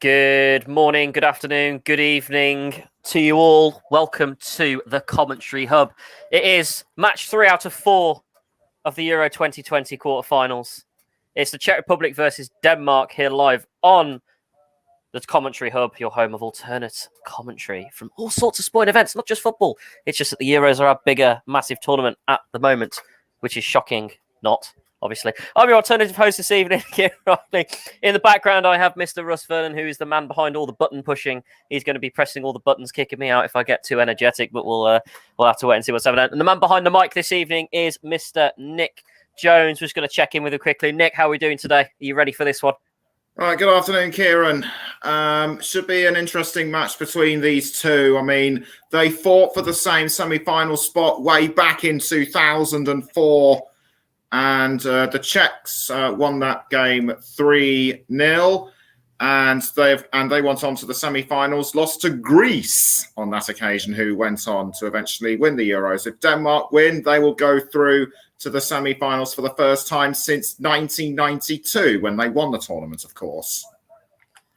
Good morning, good afternoon, good evening to you all. Welcome to the Commentary Hub. It is match 3 out of 4 of the Euro 2020 quarterfinals. It's the Czech Republic versus Denmark here live on the Commentary Hub, your home of alternate commentary from all sorts of sporting events, not just football. It's just that the Euros are a bigger, massive tournament at the moment, which is shocking, not. Obviously. I'm your alternative host this evening, Kieran Riley. In the background, I have Mr. Russ Vernon, who is the man behind all the button pushing. He's going to be pressing all the buttons, kicking me out if I get too energetic, but we'll have to wait and see what's happening. And the man behind the mic this evening is Mr. Nick Jones. We're just going to check in with him quickly. Nick, how are we doing today? Are you ready for this one? All right, good afternoon, Kieran. Should be an interesting match between these two. I mean, they fought for the same semi-final spot way back in 2004. And the Czechs won that game 3-0, and they went on to the semi-finals, lost to Greece on that occasion, who went on to eventually win the Euros. If Denmark win, they will go through to the semi-finals for the first time since 1992, when they won the tournament, of course.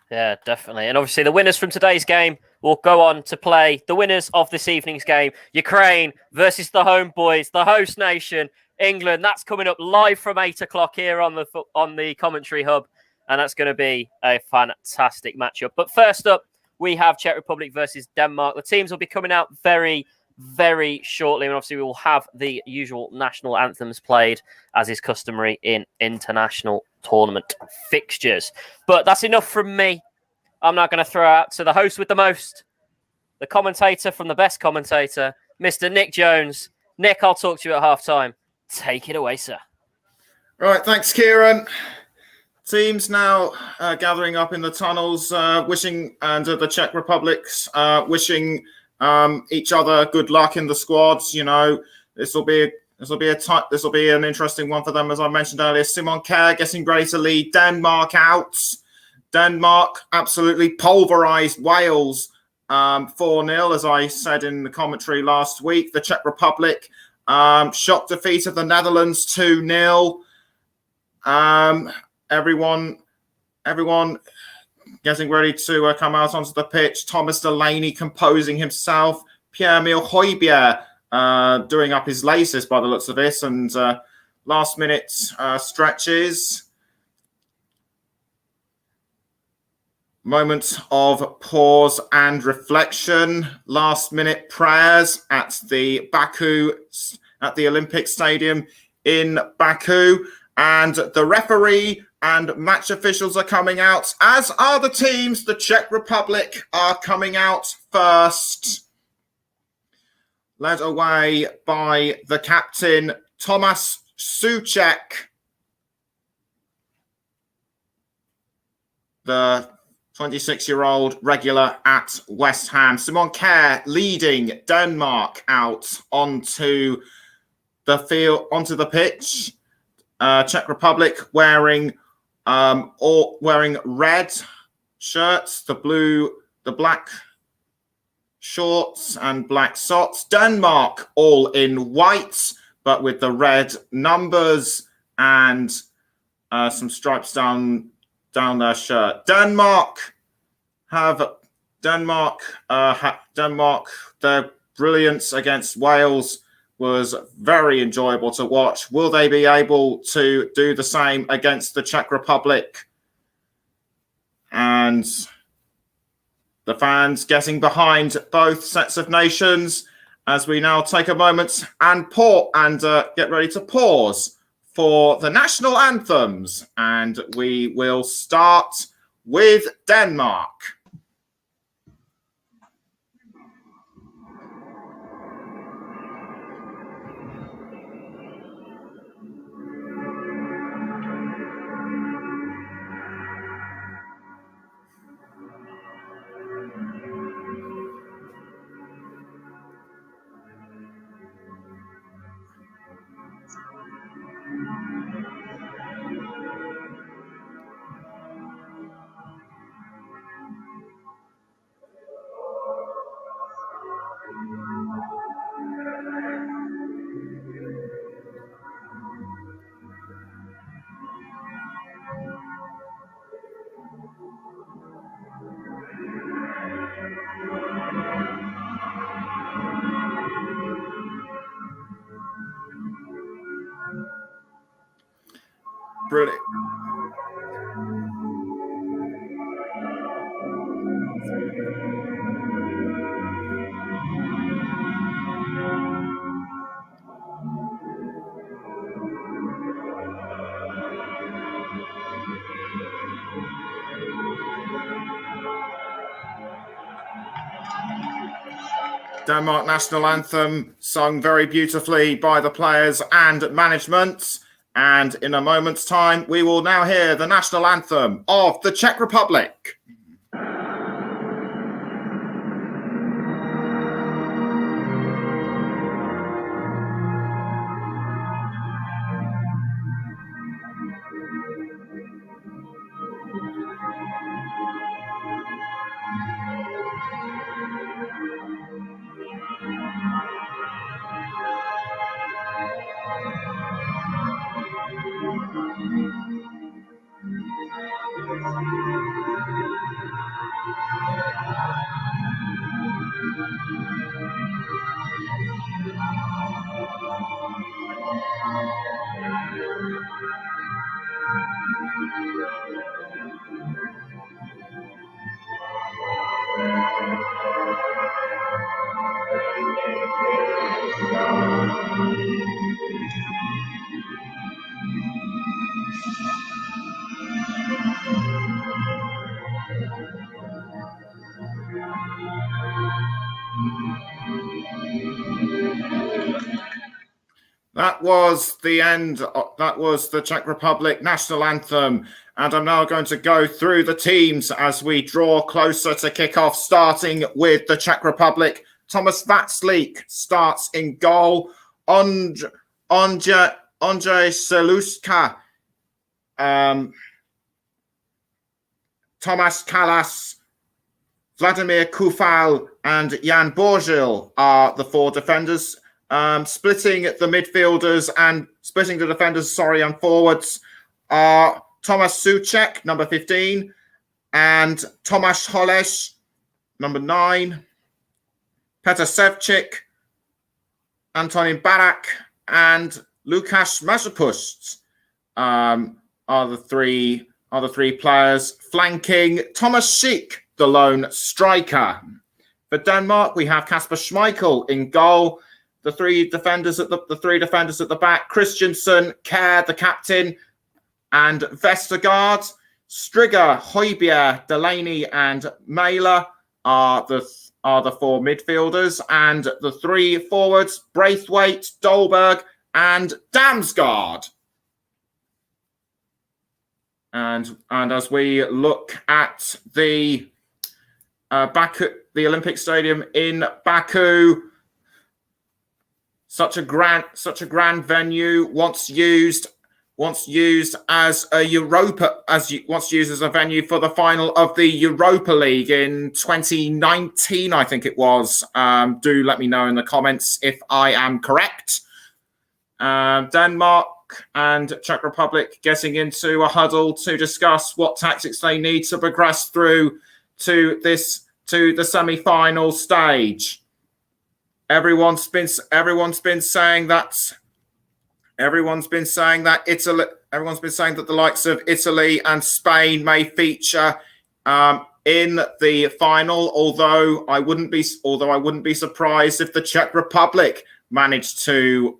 Yeah, definitely. And obviously the winners from today's game will go on to play the winners of this evening's game, Ukraine versus the homeboys, the host nation, England. That's coming up live from 8 o'clock here on the Commentary Hub, and that's going to be a fantastic matchup. But first up, we have Czech Republic versus Denmark. The teams will be coming out very, very shortly, and obviously we will have the usual national anthems played, as is customary in international tournament fixtures. But that's enough from me. I'm now going to throw out to the host with the most, the commentator from the best commentator, Mr. Nick Jones. Nick, I'll talk to you at halftime. Take it away, sir. Right, thanks, Kieran. Teams now gathering up in the tunnels, wishing, and the Czech Republic's wishing each other good luck in the squads. You know, this will be an interesting one for them, as I mentioned earlier. Simon Kjær getting ready to lead Denmark out. Denmark absolutely pulverised Wales 4-0, as I said in the commentary last week. The Czech Republic shock defeat of the Netherlands 2-0. Everyone getting ready to come out onto the pitch. Thomas Delaney composing himself. Pierre-Emile Højbjerg doing up his laces by the looks of this, and last minute stretches. Moment of pause and reflection. Last minute prayers at the Olympic Stadium in Baku. And the referee and match officials are coming out, as are the teams. The Czech Republic are coming out first. Led away by the captain, Tomáš Souček. The 26-year-old regular at West Ham. Simon Kjær leading Denmark out onto the field, onto the pitch. Czech Republic wearing red shirts, the black shorts and black socks. Denmark all in white, but with the red numbers and some stripes down their shirt. Denmark, their brilliance against Wales was very enjoyable to watch. Will they be able to do the same against the Czech Republic? And the fans getting behind both sets of nations, as we now take a moment and get ready to pause for the national anthems. And we will start with Denmark. Brilliant. Denmark national anthem sung very beautifully by the players and management. And in a moment's time, we will now hear the national anthem of the Czech Republic. That was the end. That was the Czech Republic national anthem. And I'm now going to go through the teams as we draw closer to kickoff, starting with the Czech Republic. Thomas Václavík starts in goal. Ondřej Seluska, Tomáš Kalas, Vladimír Koufal, and Jan Božil are the four defenders. Splitting the midfielders and splitting the defenders, and forwards are Tomáš Souček, number 15, and Tomáš Holeš, number 9, Petr Sevčík, Antonín Barak, and Lukáš Mazurpust are the three players. Flanking Thomas Schick, the lone striker. For Denmark, we have Kasper Schmeichel in goal. The three defenders at the back: Christensen, Kjær, the captain, and Vestergaard. Striger, Højbjerg, Delaney, and Mæhle are the four midfielders, and the three forwards: Braithwaite, Dolberg, and Damsgaard. And as we look at the Baku, the Olympic Stadium in Baku. Such a grand venue, once used as a venue for the final of the Europa League in 2019, I think it was. Do let me know in the comments if I am correct. Denmark and Czech Republic getting into a huddle to discuss what tactics they need to progress through to the semi-final stage. Everyone's been saying that the likes of Italy and Spain may feature in the final. Although I wouldn't be surprised if the Czech Republic managed to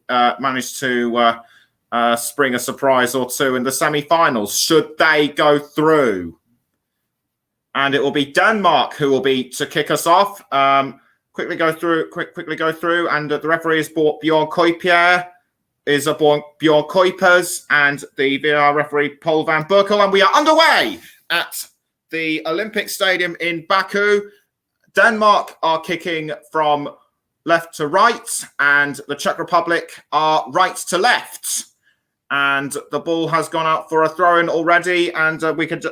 spring a surprise or two in the semi-finals should they go through. And it will be Denmark who will be to kick us off. Quickly go through, and the referee is Bjorn Kuipers, and the VAR referee Paul van Berkel, and we are underway at the Olympic Stadium in Baku. Denmark are kicking from left to right, and the Czech Republic are right to left. And the ball has gone out for a throw-in already, and we can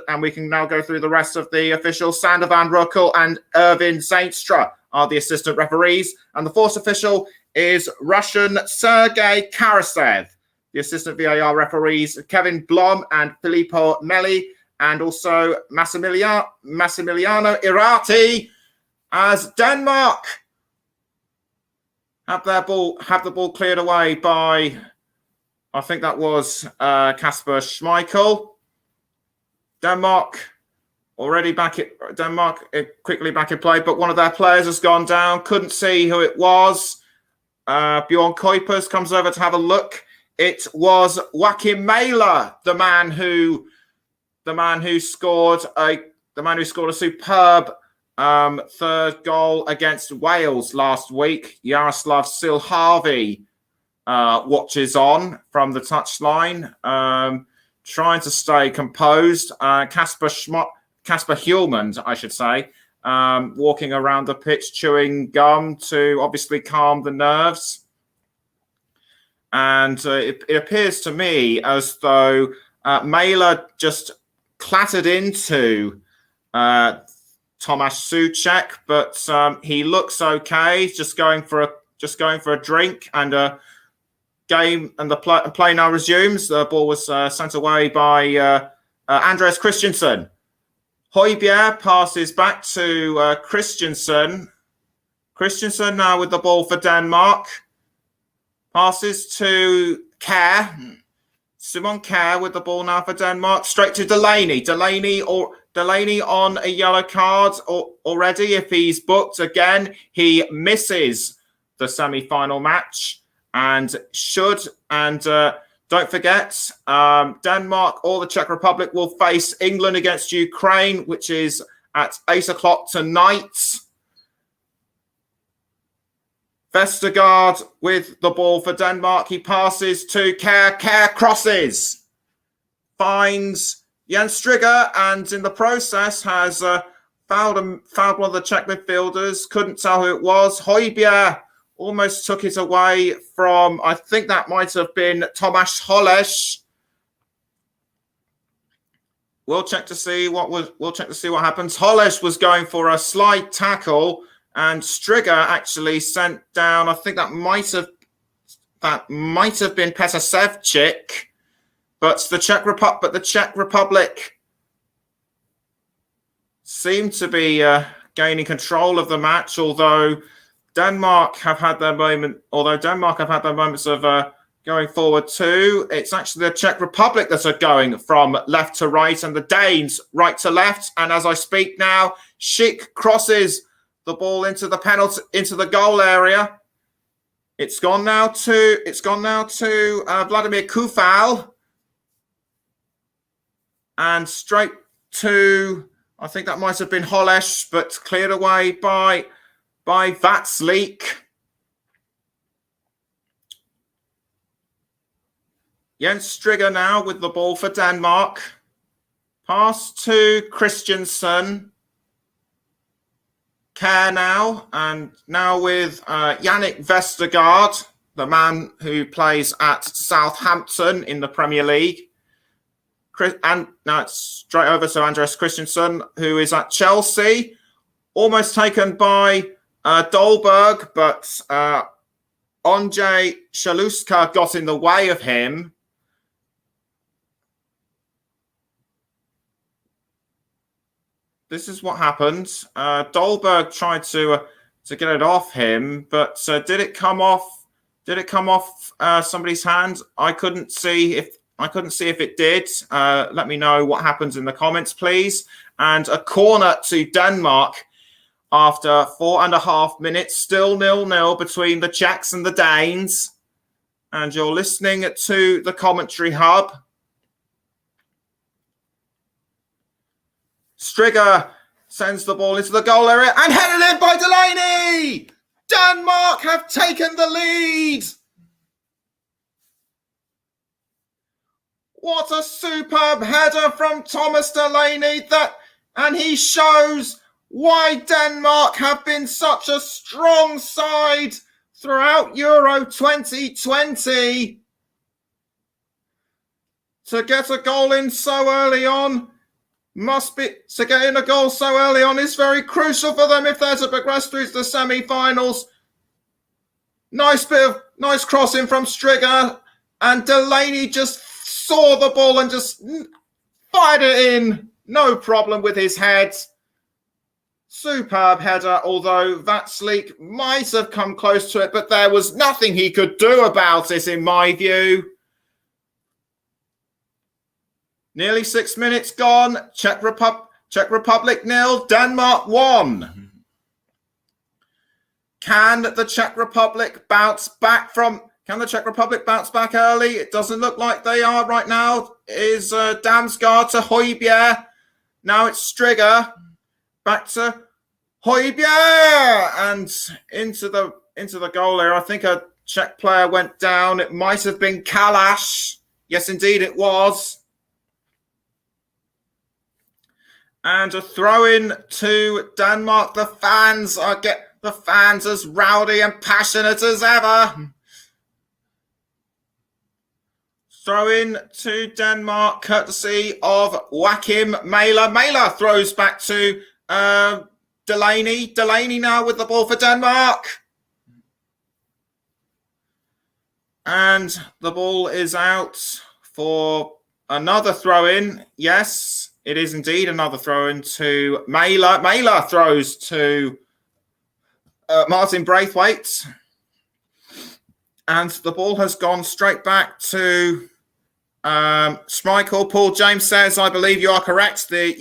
now go through the rest of the officials. Sander van Berkel and Erwin Zainstra are the assistant referees, and the fourth official is Russian Sergei Karasev. The assistant VAR referees Kevin Blom and Filippo Meli, and also Massimiliano Irati, as Denmark have the ball cleared away by I think that was Kasper Schmeichel. Denmark quickly back in play, but one of their players has gone down. Couldn't see who it was. Bjorn Kuipers comes over to have a look. It was Joachim Mæhle, the man who scored a superb third goal against Wales last week. Jaroslav Silharvi watches on from the touchline, trying to stay composed. Kasper Hjulmand, I should say, walking around the pitch, chewing gum to obviously calm the nerves. And it appears to me as though Mæhle just clattered into Tomáš Souček, but he looks okay. Just going for a drink, and game and the play now resumes. The ball was sent away by Andreas Christensen. Højbjerg passes back to Christensen. Christensen now with the ball for Denmark. Passes to Kjær. Simon Kjær with the ball now for Denmark. Straight to Delaney. Delaney on a yellow card already. If he's booked again, he misses the semi-final match. And don't forget, Denmark or the Czech Republic will face England against Ukraine, which is at 8 o'clock tonight. Vestergaard with the ball for Denmark. He passes to Kjær. Kjær crosses. Finds Jens Striger, and in the process has fouled one of the Czech midfielders. Couldn't tell who it was. Højbjerg almost took it away from, I think that might have been Tomáš Holeš. We'll check to see what happens. Holeš was going for a slide tackle, and Striger actually sent down, I think that might have been Petasevchik, but the Czech Republic seemed to be gaining control of the match, although Denmark have had their moments of going forward too. It's actually the Czech Republic that are going from left to right, and the Danes right to left. And as I speak now, Schick crosses the ball into the goal area. It's gone now to Vladimir Kufal, and straight to, I think that might have been Holeš, but cleared away by Vatslik. Jens Striger now with the ball for Denmark. Pass to Christensen. Kjær now, and now with Yannick Vestergaard, the man who plays at Southampton in the Premier League. And now it's straight over to Andreas Christensen, who is at Chelsea. Almost taken by Dolberg, but Ondřej Shaluska got in the way of him. This is what happened. Dolberg tried to get it off him, but did it come off? Did it come off somebody's hand? I couldn't see if it did. Let me know what happens in the comments, please. And a corner to Denmark after 4.5 minutes, still 0-0 between the Czechs and the Danes. And you're listening to the commentary hub. Striger sends the ball into the goal area and headed in by Delaney. Denmark have taken the lead. What a superb header from Thomas Delaney, and he shows why Denmark have been such a strong side throughout Euro 2020. To get a goal in so early on getting a goal so early on is very crucial for them if they're to progress through to the semi-finals. Nice crossing from Striger, and Delaney just saw the ball and just fired it in. No problem with his head. Superb header, although Vatslik might have come close to it, but there was nothing he could do about it, in my view. Nearly 6 minutes gone. Czech Republic 0, Denmark 1. Can the Czech Republic bounce back early? It doesn't look like they are right now. Is Damsgaard to Højbjerg. Now it's Striger. Back to Højbjerg. And into the goal area. I think a Czech player went down. It might have been Kalash. Yes, indeed it was. And a throw-in to Denmark. The fans as rowdy and passionate as ever. Throw-in to Denmark, courtesy of Joachim Mæhle. Mæhle throws back to Delaney. Delaney now with the ball for Denmark. And the ball is out for another throw-in. Yes, it is indeed another throw-in to Mæhle. Mæhle throws to Martin Braithwaite. And the ball has gone straight back to Schmeichel. Paul James says, I believe you are correct. The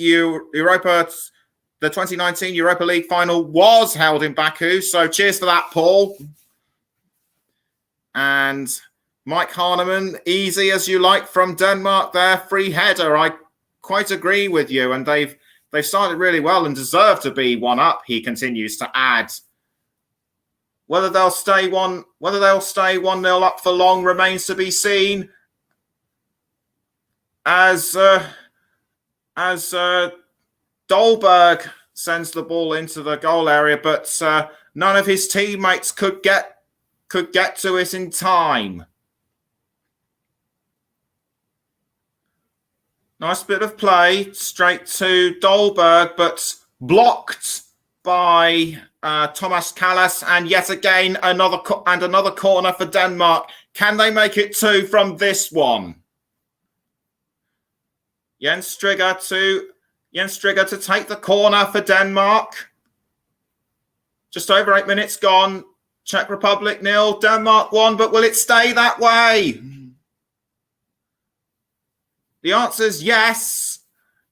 2019 Europa League final was held in Baku. So cheers for that, Paul. And Mike Harneman, easy as you like from Denmark there. Free header. I quite agree with you. And they've started really well and deserve to be one up, he continues to add. Whether they'll stay 1-0 up for long remains to be seen. As Dolberg sends the ball into the goal area, but none of his teammates could get to it in time. Nice bit of play straight to Dolberg, but blocked by Thomas Kallas, and yet again another corner for Denmark. Can they make it 2 from this one? Jens Striger to take the corner for Denmark. Just over 8 minutes gone. Czech Republic 0, Denmark 1, but will it stay that way? The answer is yes.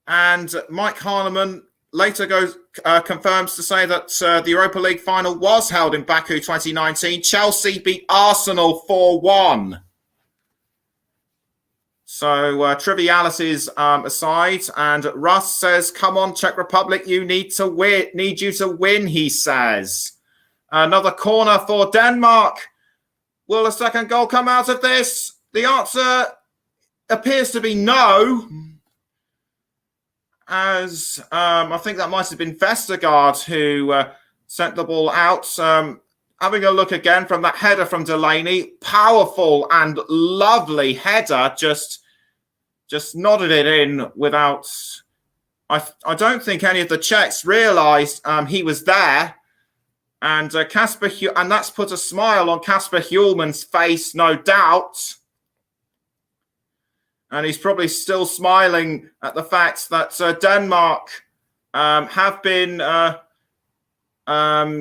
And Mike Harneman later confirms to say that the Europa League final was held in Baku 2019. Chelsea beat Arsenal 4-1. So trivialities aside, and Russ says, "Come on, Czech Republic, you need you to win." He says. Another corner for Denmark. Will a second goal come out of this? The answer appears to be no. As I think that might have been Vestergaard who sent the ball out. Having a look again from that header from Delaney, powerful and lovely header, just nodded it in without. I don't think any of the Czechs realised he was there, and and that's put a smile on Kasper Hjulmann's face, no doubt. And he's probably still smiling at the fact that Denmark have been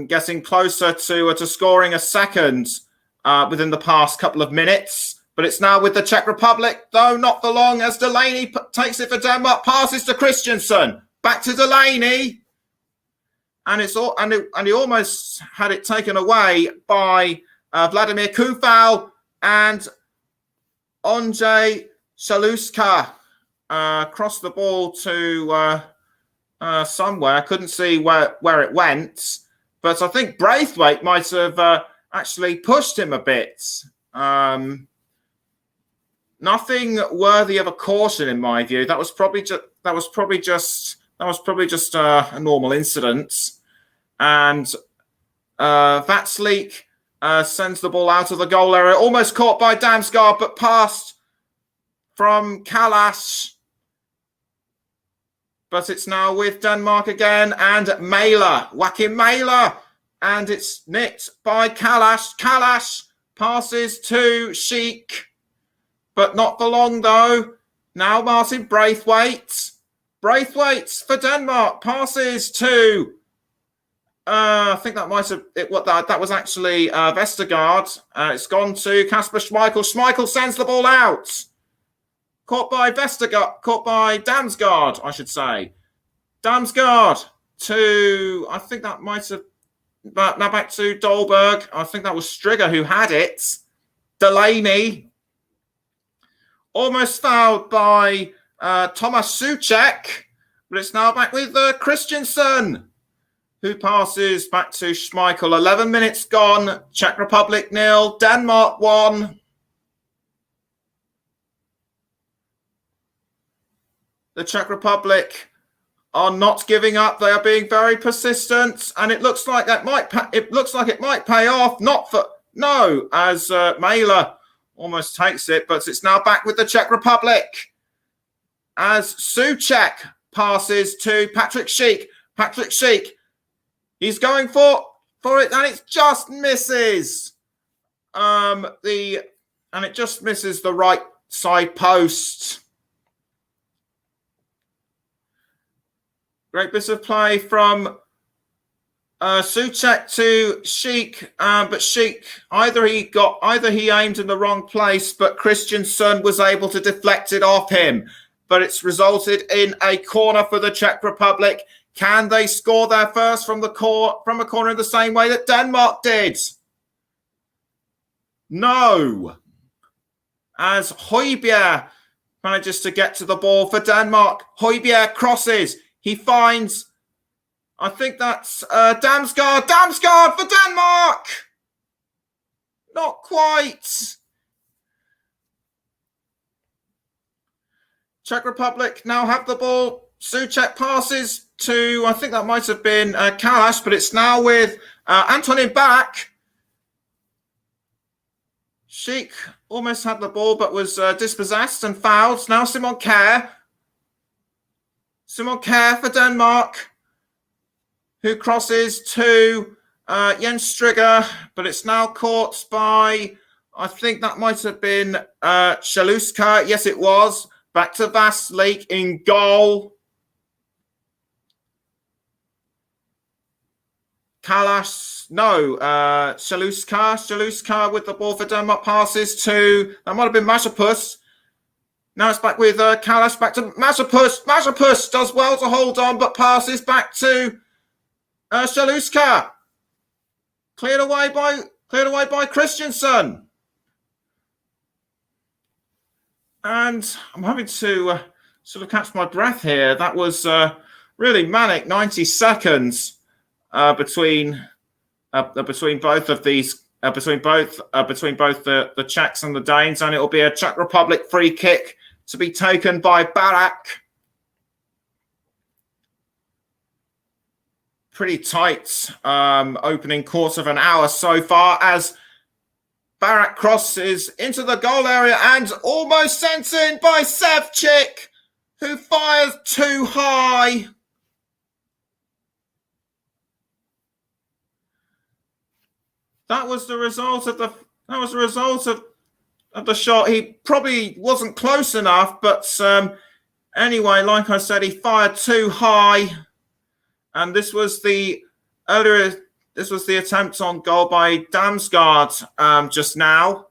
getting closer to scoring a second within the past couple of minutes. But it's now with the Czech Republic, though not for long, as Delaney takes it for Denmark, passes to Christensen, back to Delaney, and he almost had it taken away by Vladimir Kufal and Ondřej Shaluska crossed the ball to somewhere. I couldn't see where it went, but I think Braithwaite might have actually pushed him a bit. Nothing worthy of a caution, in my view. That was probably just a normal incident. And Vatslik sends the ball out of the goal area, almost caught by Damsgaard, but passed from Kallas. But it's now with Denmark again, and Mæhle, Joachim Mæhle, and it's nicked by Kallas. Kallas passes to Sheik, but not for long though. Now Martin Braithwaite. Braithwaite for Denmark passes to. I think that might have that was actually Vestergaard. It's gone to Kasper Schmeichel. Schmeichel sends the ball out. caught by Vestergaard, caught by Damsgaard, I should say. Damsgaard to, I think that might have, now back to Dolberg. I think that was Striger who had it. Delaney. Almost fouled by Thomas Souček, but it's now back with Christensen, who passes back to Schmeichel. 11 minutes gone. Czech Republic 0, Denmark 1. The Czech Republic are not giving up. They are being very persistent, and it looks like it might pay off. As Mailer almost takes it, but it's now back with the Czech Republic as Souček passes to Patrick Schick. Patrick Schick, he's going for it, and it just misses it just misses the right side post. Great bit of play from Souček to Schick, but Schick either he aimed in the wrong place, but Christensen was able to deflect it off him. But it's resulted in a corner for the Czech Republic. Can they score their first from a corner in the same way that Denmark did? No. As Højbjerg manages to get to the ball for Denmark. Højbjerg crosses. He finds, I think that's Damsgaard. Damsgaard for Denmark! Not quite. Czech Republic now have the ball. Souček passes to, I think that might have been Kalash, but it's now with Antonin Back. Schick almost had the ball, but was dispossessed and fouled. Now Simon Kjær. Simon Kjær for Denmark, who crosses to Jens Striger, but it's now caught by, I think that might have been Shaluska. Yes, it was. Back to Vaslik in goal. Shaluska with the ball for Denmark, passes to, that might have been Masopus. Now it's back with Kalash, back to Masopus. Masopus does well to hold on, but passes back to Shaluska. Cleared away by Christensen. And I'm having to sort of catch my breath here. That was really manic 90 seconds between both of these, between both the Czechs and the Danes, and it will be a Czech Republic free kick to be taken by Barak. Pretty tight opening quarter of an hour so far as Barak crosses into the goal area and almost sent in by Sevcik, who fires too high. That was the result of the shot. He probably wasn't close enough, but anyway, like I said, he fired too high, and this was the attempt on goal by Damsgaard just now.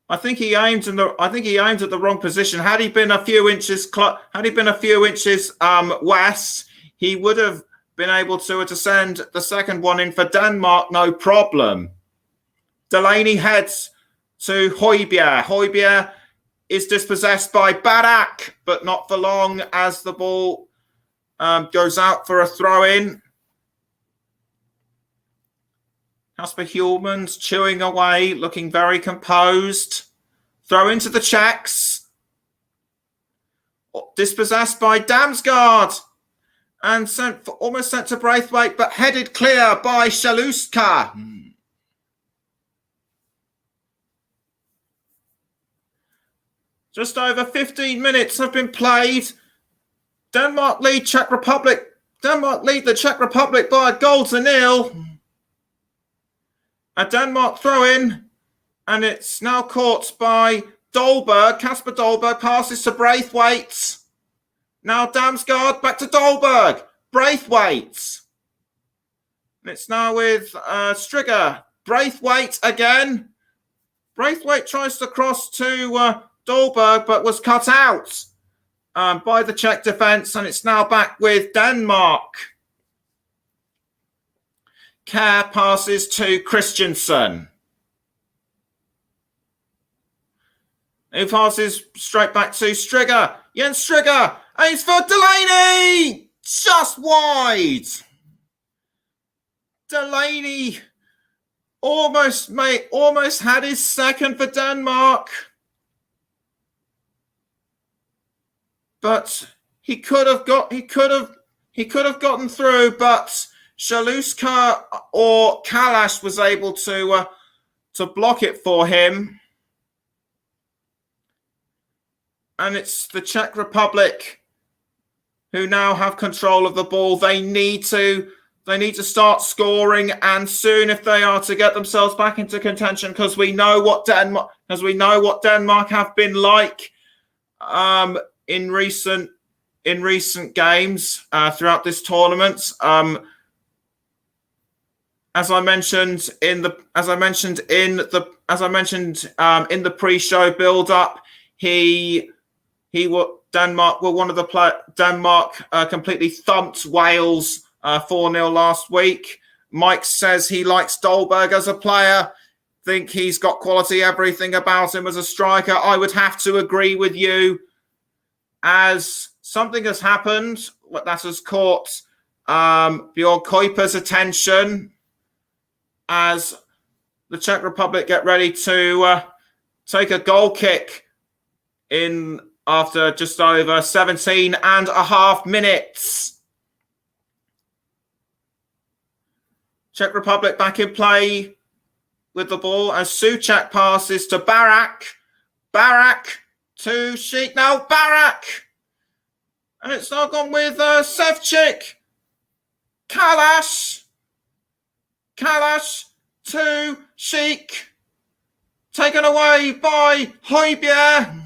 I think he aimed at the wrong position. Had he been a few inches west, he would have been able to send the second one in for Denmark, no problem. Delaney heads to Højbjerg. Højbjerg is dispossessed by Barak, but not for long as the ball goes out for a throw-in. Kasper Hjulmand's chewing away, looking very composed. Throw into the Czechs. Dispossessed by Damsgaard. And almost sent to Braithwaite, but headed clear by Shaluska. Just over 15 minutes have been played. Denmark lead the Czech Republic by a goal to nil. A Denmark throw-in, and it's now caught by Dolberg. Kasper Dolberg passes to Braithwaite. Now Damsgaard back to Dolberg. Braithwaite. And it's now with Striger. Braithwaite again. Braithwaite tries to cross to Dolberg, but was cut out by the Czech defence, and it's now back with Denmark. Kerr passes to Christensen, who passes straight back to Striger. Jens Striger aims for Delaney, just wide. Delaney almost had his second for Denmark, but he could have gotten through, but Shaluska or Kalash was able to block it for him. And it's the Czech Republic who now have control of the ball. They need to start scoring, and soon, if they are to get themselves back into contention, because we know what Denmark have been like in recent games throughout this tournament. As I mentioned in the pre-show build-up, Denmark completely thumped Wales 4-0 last week. Mike says he likes Dolberg as a player. Think he's got quality, everything about him as a striker. I would have to agree with you, as something has happened that has caught Björn Kuiper's attention as the Czech Republic get ready to take a goal kick in after just over 17 and a half minutes. Czech Republic back in play with the ball as Souček passes to Barak. Barak to Sheik. Now Barak. And it's now gone with Sevcik. Kalash. Kalash to Sheik. Taken away by Højbjerg.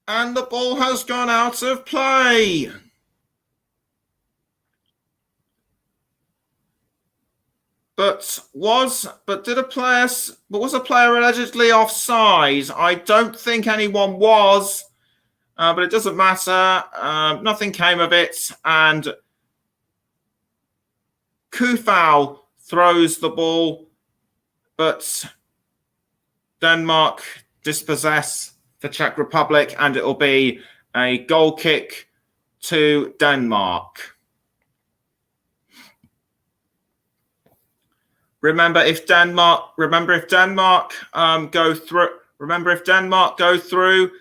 And the ball has gone out of play. But was a player allegedly offside? I don't think anyone was, but it doesn't matter. Nothing came of it, and Kufau throws the ball, but Denmark dispossess the Czech Republic, and it will be a goal kick to Denmark. Remember, if Denmark go through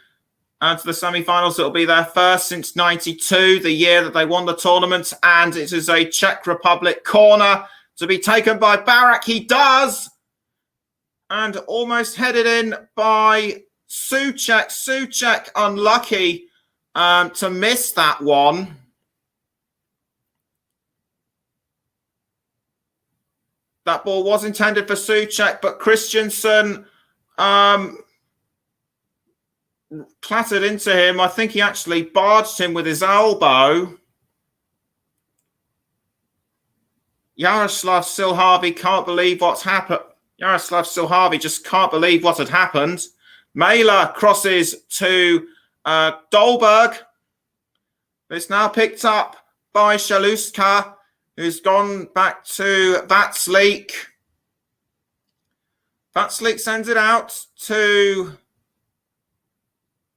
to the semi-finals, it'll be their first since '92, the year that they won the tournament, and it is a Czech Republic corner to be taken by Barak. He does, and almost headed in by Souček. Souček unlucky to miss that one. That ball was intended for Souček, but Christensen clattered into him. I think he actually barged him with his elbow. Jaroslav Silhavi can't believe what's happened. Jaroslav Silhavi just can't believe what had happened. Mailer crosses to Dolberg. It's now picked up by Shaluska, who's gone back to Vatslik. Vatslik sends it out to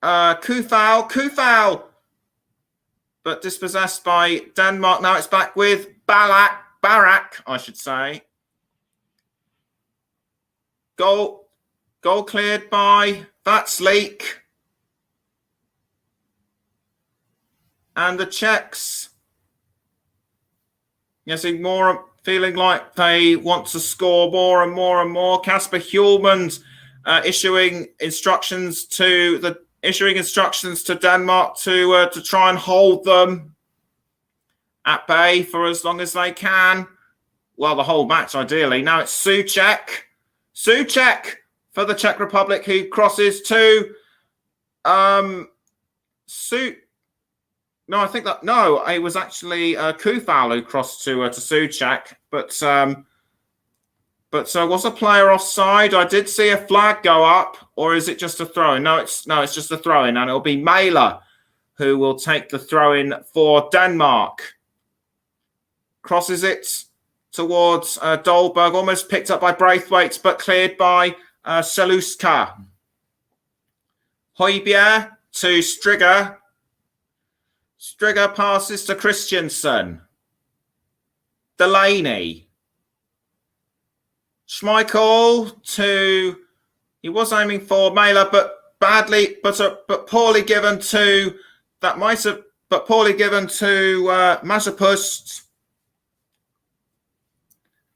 Kufau. Kufau, but dispossessed by Denmark. Now it's back with Barak, I should say. Goal cleared by Vatslik. And the Czechs feeling like they want to score more and more and more. Kasper Hjulmand issuing instructions to Denmark to try and hold them at bay for as long as they can. Well, the whole match, ideally. Now it's Souček. Souček for the Czech Republic, who crosses to it was actually Kufau who crossed to Souček, but But was a player offside? I did see a flag go up, or is it just a throw-in? No, it's just a throw-in, and it'll be Mæhle who will take the throw-in for Denmark. Crosses it towards Dolberg, almost picked up by Braithwaite, but cleared by Seluska. Højbjerg to Striger. Striger passes to Christensen. Delaney. Schmeichel to, he was aiming for Mæhle, but poorly given to, poorly given to Mazepust.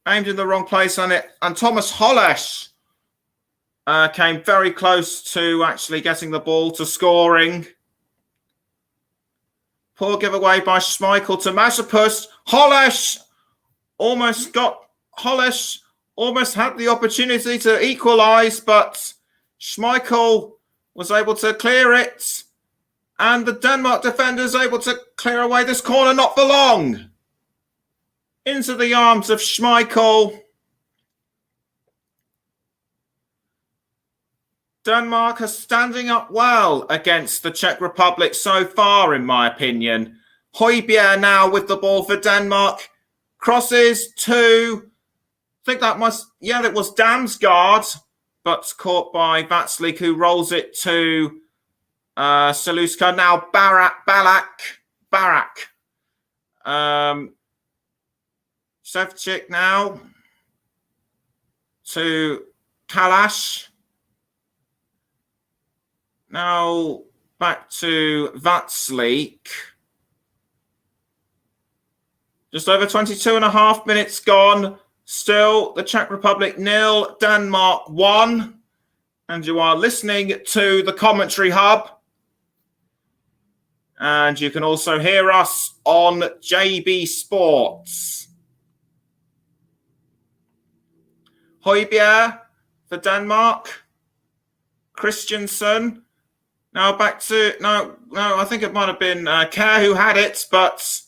Aimed in the wrong place on it. And Thomas Hollesch came very close to actually getting the ball to scoring. Poor giveaway by Schmeichel to Mazepust. Hollesch almost had the opportunity to equalise, but Schmeichel was able to clear it. And the Denmark defenders able to clear away this corner, not for long. Into the arms of Schmeichel. Denmark are standing up well against the Czech Republic so far, in my opinion. Højbjerg now with the ball for Denmark. Crosses to, I think that it was Damsgaard, but caught by Vatslik, who rolls it to Seluska. Now Barak. Ševčík now to Kalash. Now back to Vatslik. Just over 22 and a half minutes gone. Still the Czech Republic 0, Denmark 1. And you are listening to the Commentary Hub. And you can also hear us on JB Sports. Højbjerg for Denmark. Christensen. Now back to, no, I think it might have been Kjær who had it, but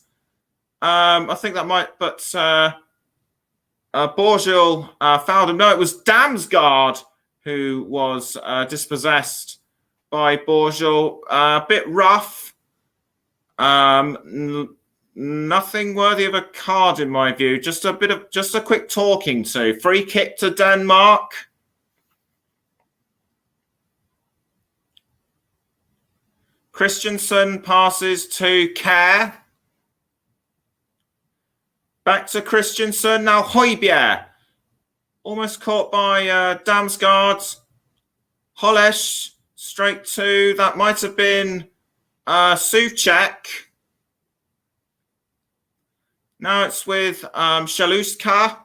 I think that might, but Borgil fouled him. No, it was Damsgaard who was dispossessed by Borgil. A bit rough. Nothing worthy of a card in my view. Just a quick talking to. Free kick to Denmark. Christensen passes to Kjær. Back to Christensen. Now Højbjerg. Almost caught by Damsgaard. Hollesch straight to, that might have been Souček. Now it's with Seluska.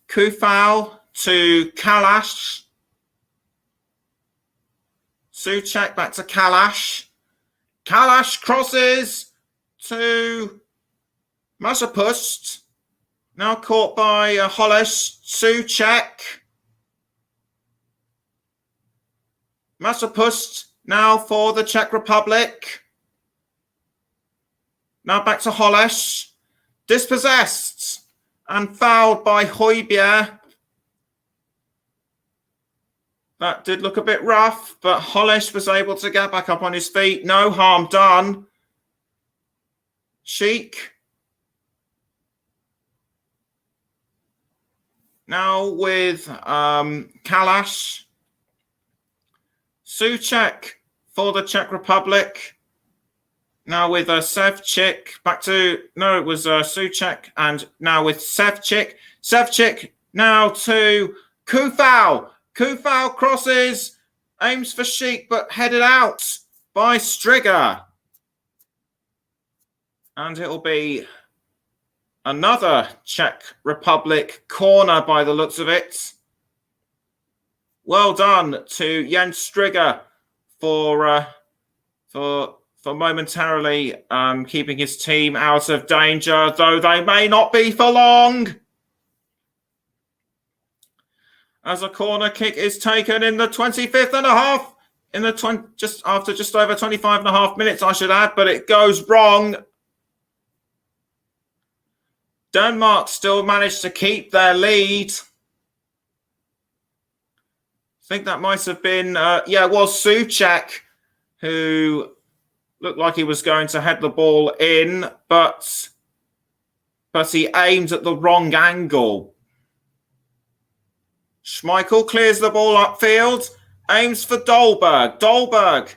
Kufal to Kalash. Souček back to Kalash. Kalash crosses to Mazepust. Now caught by Hollesch. Souček. Mazepust now for the Czech Republic. Now back to Hollesch. Dispossessed and fouled by Højbjerg. That did look a bit rough, but Hollesch was able to get back up on his feet. No harm done. Sheik. Now with Kalash. Souček for the Czech Republic. Now with Ševčík. Back to, no, it was Souček. And now with Ševčík. Ševčík now to Kufal. Kufal crosses, aims for Sheik, but headed out by Striger. And it'll be another Czech Republic corner by the looks of it. Well done to Jens Striger for momentarily keeping his team out of danger, though they may not be for long. As a corner kick is taken in the 25th and a half, in the just over 25 and a half minutes, I should add, but it goes wrong. Denmark still managed to keep their lead. I think that might have been, it was Souček who looked like he was going to head the ball in, but he aimed at the wrong angle. Schmeichel clears the ball upfield, aims for Dolberg. Dolberg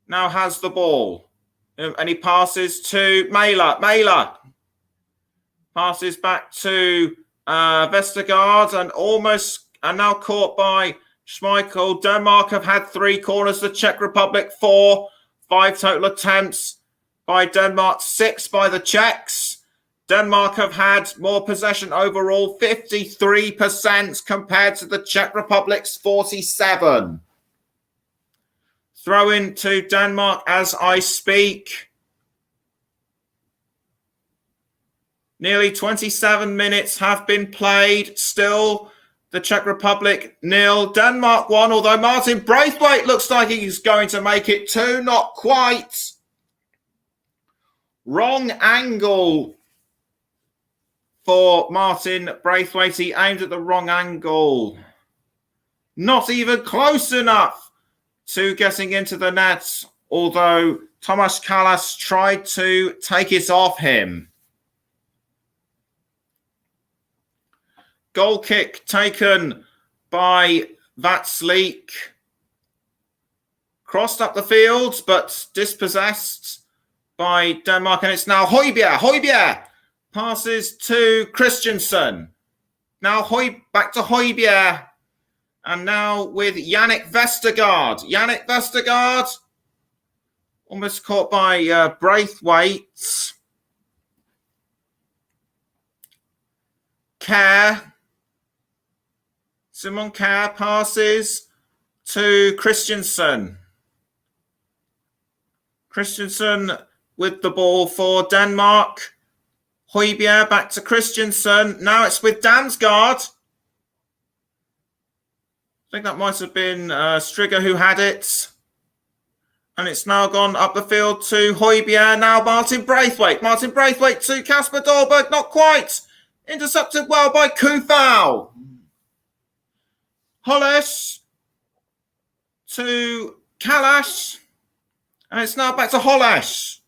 now has the ball, and he passes to Mæhle. Mæhle passes back to Vestergaard, and now caught by Schmeichel. Denmark have had 3 corners, the Czech Republic 4, 5 total attempts by Denmark, 6 by the Czechs. Denmark have had more possession overall, 53% compared to the Czech Republic's 47%. Throw in to Denmark as I speak. Nearly 27 minutes have been played. Still, the Czech Republic 0, Denmark 1, although Martin Braithwaite looks like he's going to make it 2. Not quite. Wrong angle for Martin Braithwaite. He aimed at the wrong angle. Not even close enough to getting into the net, although Tomáš Kalas tried to take it off him. Goal kick taken by Václavík. Crossed up the field, but dispossessed by Denmark. And it's now Højbjerg. Højbjerg passes to Christensen. Now back to Højbjerg. And now with Yannick Vestergaard. Yannick Vestergaard almost caught by Braithwaite. Kjær. Simon Kjær passes to Christensen. Christensen with the ball for Denmark. Højbjerg back to Christensen. Now it's with Damsgaard. I think that might have been Strigger who had it. And it's now gone up the field to Højbjerg. Now Martin Braithwaite. Martin Braithwaite to Kasper Dolberg. Not quite. Intercepted well by Kufau. Holles to Kalas. And it's now back to Holles.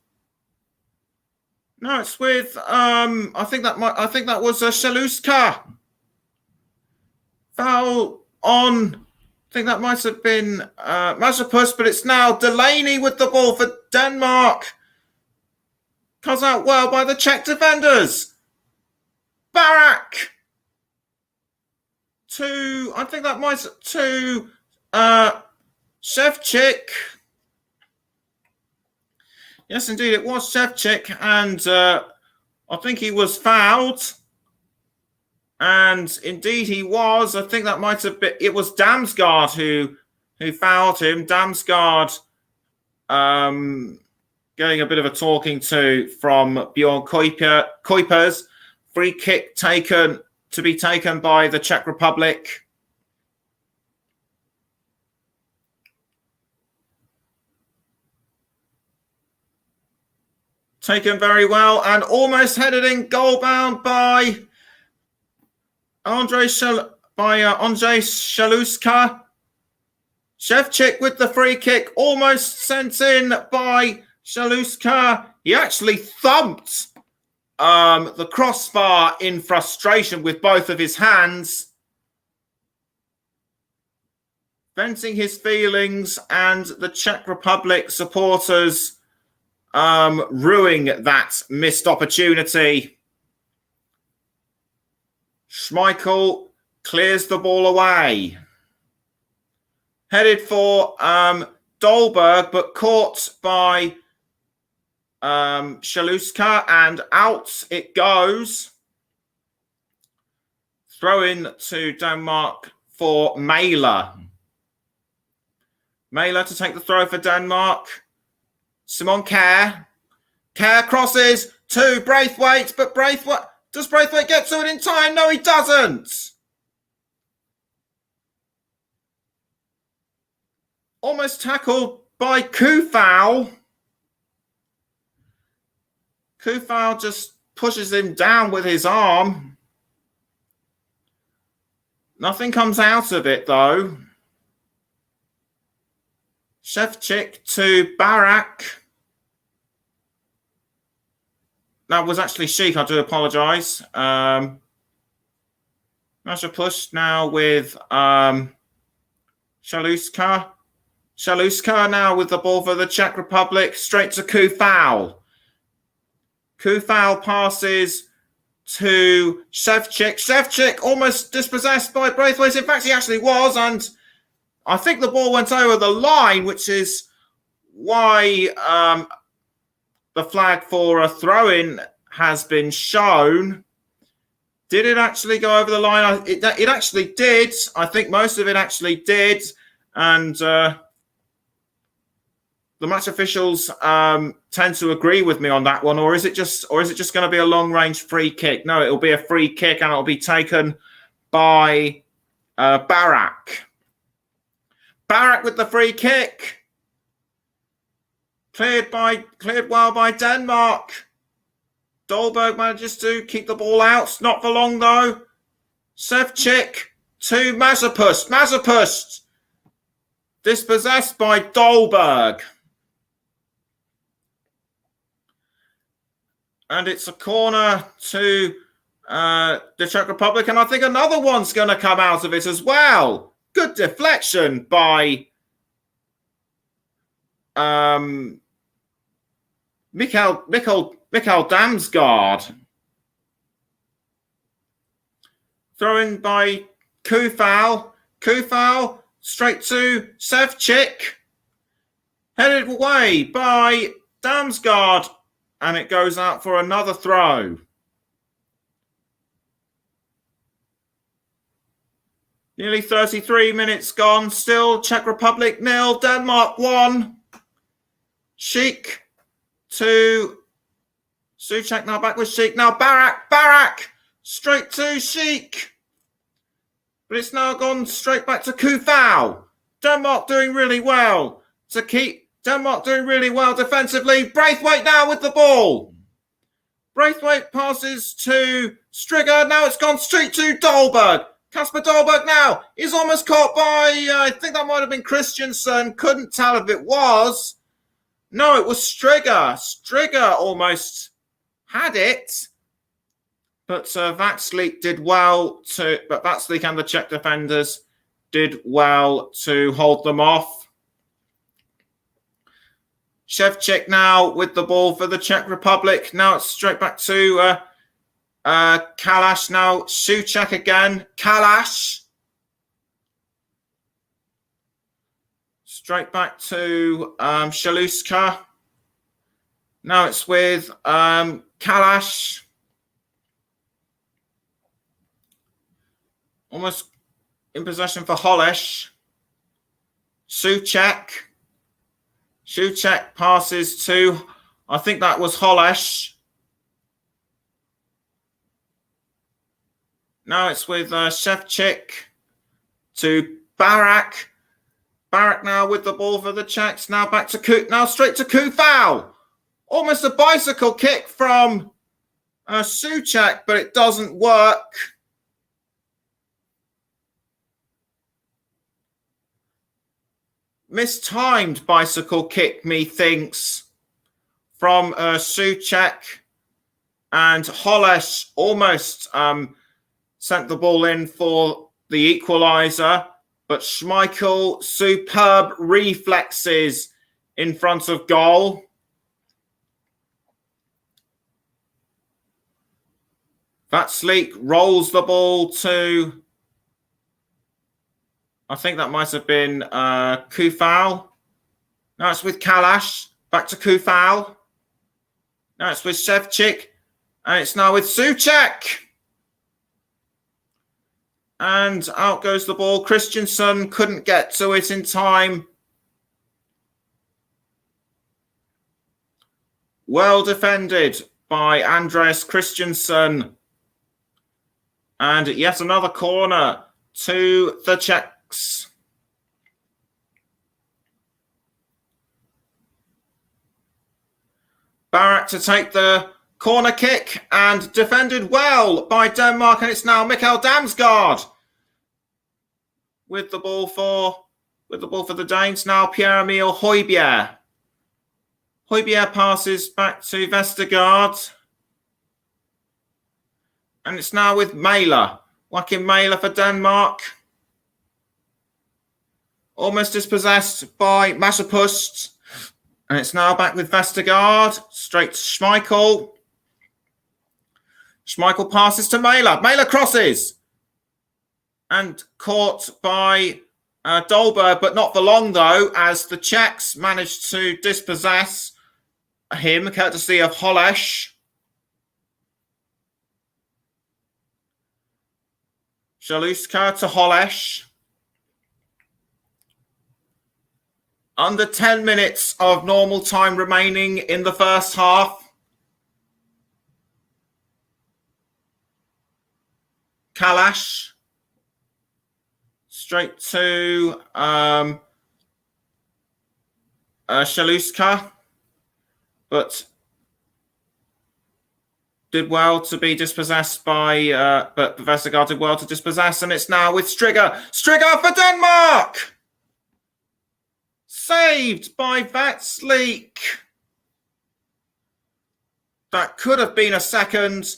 No, it's with I think that was Shaluska. Foul on, I think that might have been Mazepus, but it's now Delaney with the ball for Denmark. Comes out well by the Czech defenders. Barak to, I think that might, to Ševčík. Yes, indeed, it was Ševčík, and I think he was fouled. And indeed he was. I think that might have been, it was Damsgaard who fouled him. Damsgaard getting a bit of a talking to from Bjorn Kuipers. Free kick to be taken by the Czech Republic. Taken very well and almost headed in goal bound by Andrzej Shaluska. Ševčík with the free kick, almost sent in by Shaluska. He actually thumped the crossbar in frustration with both of his hands, venting his feelings, and the Czech Republic supporters ruining that missed opportunity. Schmeichel clears the ball away. Headed for Dolberg, but caught by Shaluska, and out it goes. Throw in to Denmark for Mæhle. Mæhle to take the throw for Denmark. Simon Kjær. Kjær crosses to Braithwaite, but does Braithwaite get to it in time? No, he doesn't. Almost tackled by Kufau. Kufau just pushes him down with his arm. Nothing comes out of it, though. Shevchik to Barak. That was actually Sheik, I do apologise. Masha push now with Shaluska. Shaluska now with the ball for the Czech Republic. Straight to Kufal. Kufal passes to Shevchik. Shevchik almost dispossessed by Braithwaite. In fact, he actually was. And I think the ball went over the line, which is why the flag for a throw-in has been shown. Did it actually go over the line? It actually did. I think most of it actually did. And the match officials tend to agree with me on that one. Or is it just going to be a long-range free kick? No, it'll be a free kick, and it'll be taken by Barak. Barak with the free kick. Cleared well by Denmark. Dolberg manages to keep the ball out. Not for long, though. Shevchik to Mazepust. Mazepust dispossessed by Dolberg. And it's a corner to the Czech Republic. And I think another one's going to come out of it as well. Good deflection by Mikhail Damsgaard. Thrown by Kufal. Kufal straight to Shevchik. Headed away by Damsgaard. And it goes out for another throw. Nearly 33 minutes gone. Still Czech Republic 0, Denmark 1. Sheik to Souček, now back with Sheik. Now Barak straight to Sheik. But it's now gone straight back to Kufal. Denmark doing really well defensively. Braithwaite now with the ball. Braithwaite passes to Striger. Now it's gone straight to Dolberg. Kasper Dolberg now is almost caught by, I think that might have been Christensen. Couldn't tell if it was. No, it was Striger. Striger almost had it. But Vatslik did well to, but Vatslik and the Czech defenders did well to hold them off. Shevchik now with the ball for the Czech Republic. Now it's straight back to Kalash. Now Souček again. Kalash. Straight back to Shaluska. Now it's with Kalash. Almost in possession for Holesh. Souček. Souček passes to, I think that was Holesh. Now it's with Shevchik to Barak. Barak now with the ball for the Czechs. Now back to now straight to Kufal. Almost a bicycle kick from Souček, but it doesn't work. Mistimed bicycle kick, methinks, from Souček, and Holesh almost sent the ball in for the equaliser, but Schmeichel, superb reflexes in front of goal. Vatslik rolls the ball to, I think that might have been Kufal. Now it's with Kalash. Back to Kufal. Now it's with Shevchik. And it's now with Souček. And out goes the ball. Christensen couldn't get to it in time. Well defended by Andreas Christensen. And yet another corner to the Czechs. Barak to take the Corner kick and defended well by Denmark, and it's now Mikkel Damsgaard with the ball for the Danes. Now Pierre-Emile Højbjerg. Højbjerg passes back to Vestergaard, and it's now with Mæhle. Joachim Mæhle for Denmark. Almost dispossessed by Masopust, and it's now back with Vestergaard. Straight to Schmeichel. Schmeichel passes to Mæhle. Mæhle crosses. And caught by Dolberg, but not for long, though, as the Czechs managed to dispossess him, courtesy of Holeš. Shaluska to Holeš. Under 10 minutes of normal time remaining in the first half. Kalash. Straight to Shaluska. But did well to be dispossessed by... but Vestergaard did well to dispossess, and it's now with Striger. Striger for Denmark! Saved by Vatsleek. That could have been a second.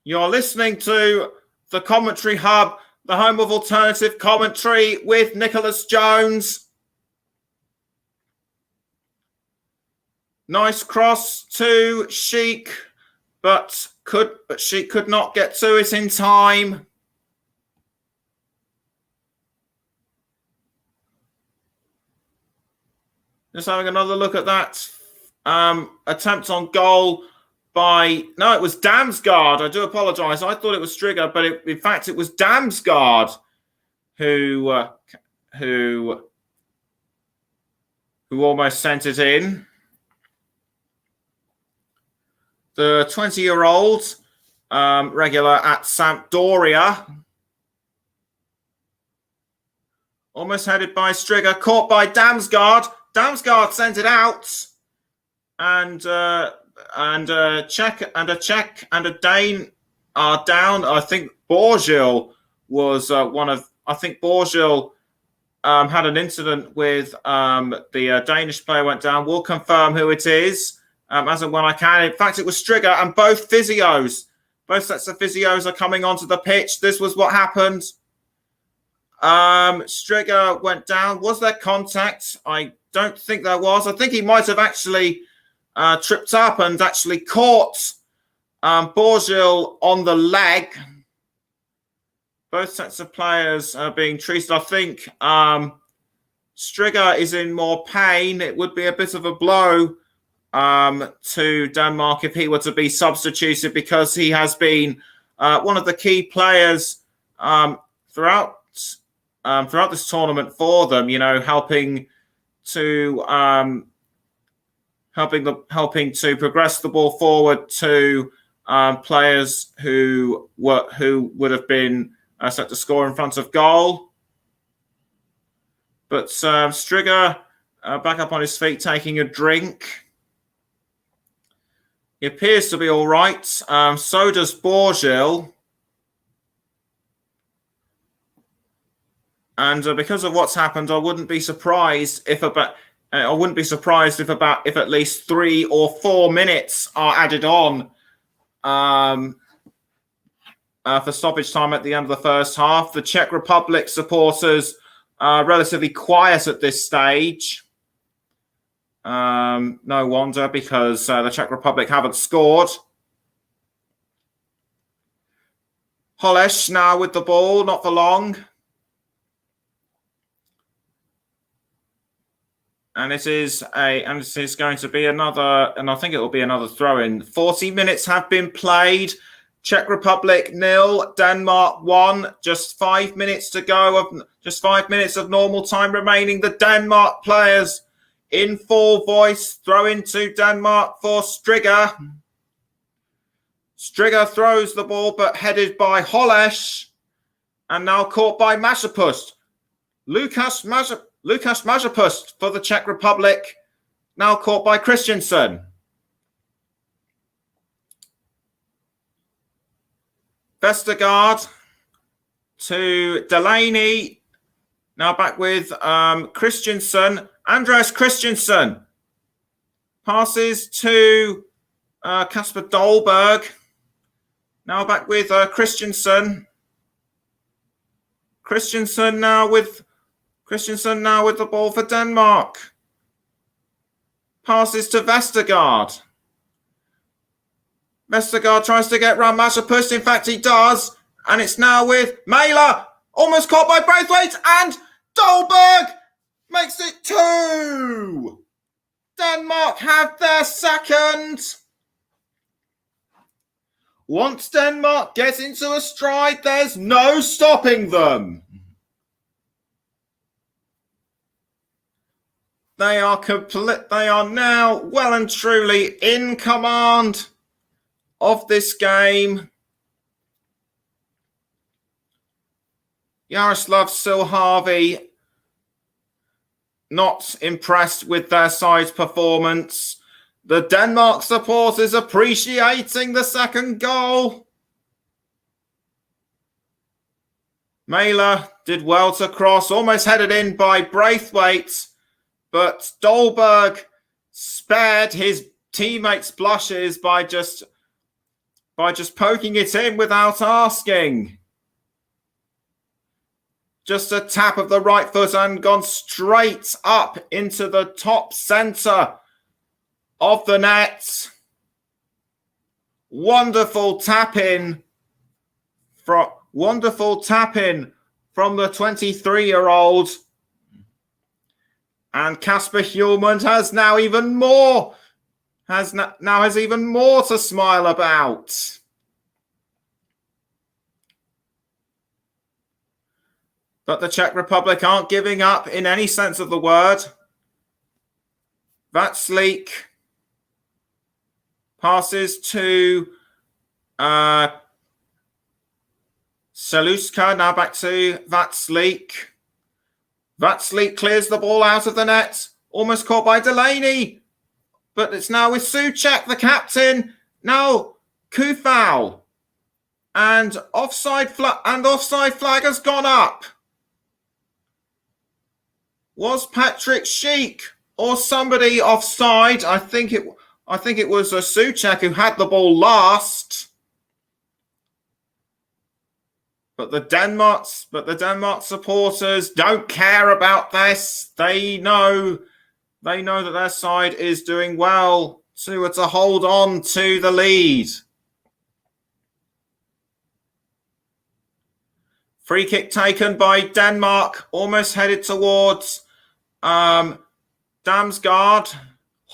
You're listening to the Commentary Hub, the home of alternative commentary with Nicholas Jones. Nice cross to Sheik, but Sheik could not get to it in time. Just having another look at that attempt on goal by... No, it was Damsgaard. I do apologise. I thought it was Striger, but in fact it was Damsgaard who almost sent it in. The 20-year-old regular at Sampdoria. Almost headed by Striger, caught by Damsgaard. Damsgaard sent it out, and a Czech and a Dane are down. I think Borgil was one of. I think Borgil had an incident with the Danish player went down. We'll confirm who it is as and when I can. In fact, it was Striger, and both sets of physios are coming onto the pitch. This was what happened. Striger went down. Was there contact? I don't think there was. I think he might have actually tripped up and actually caught Borgil on the leg. Both sets of players are being treated. I think Striger is in more pain. It would be a bit of a blow to Denmark if he were to be substituted, because he has been one of the key players throughout this tournament for them. You know, helping to progress the ball forward to players who would have been set to score in front of goal. But Striger back up on his feet, taking a drink. He appears to be all right. So does Borgil. And because of what's happened, I wouldn't be surprised if at least 3 or 4 minutes are added on for stoppage time at the end of the first half. The Czech Republic supporters are relatively quiet at this stage. No wonder, because the Czech Republic haven't scored. Holeš now with the ball, not for long. And it is going to be another, and I think it will be another throw-in. 40 minutes have been played. Czech Republic 0, Denmark 1. Just 5 minutes to go. Just 5 minutes of normal time remaining. The Denmark players in full voice throw into Denmark for Striger. Striger throws the ball, but headed by Holeš, and now caught by Masopust. Lukas Masopust for the Czech Republic, now caught by Christensen. Vestergaard to Delaney. Now back with Christensen. Andreas Christensen passes to Kasper Dolberg. Now back with Christensen. Christensen now with the ball for Denmark. Passes to Vestergaard. Vestergaard tries to get round Masopust. In fact, he does. And it's now with Mæhle. Almost caught by Braithwaite. And Dolberg makes it 2. Denmark have their second. Once Denmark gets into a stride, there's no stopping them. They are now well and truly in command of this game. Jaroslav Silharvi not impressed with their side's performance. The Denmark supporters appreciating the second goal. Mæhle did well to cross, almost headed in by Braithwaite, but Dolberg spared his teammates' blushes by just poking it in without asking. Just a tap of the right foot and gone straight up into the top centre of the net. Wonderful tap in from the 23-year-old. And Kasper Hjulmand has even more to smile about. But the Czech Republic aren't giving up in any sense of the word. Václav passes to Saluska. Now back to Václav. Václav clears the ball out of the net. Almost caught by Delaney. But it's now with Souček, the captain. Now Kufal. And offside flag has gone up. Was Patrick Schick or somebody offside? I think it was Souček who had the ball last. But the Denmark supporters don't care about this. They know that their side is doing well to hold on to the lead. Free kick taken by Denmark, almost headed towards Damsgaard.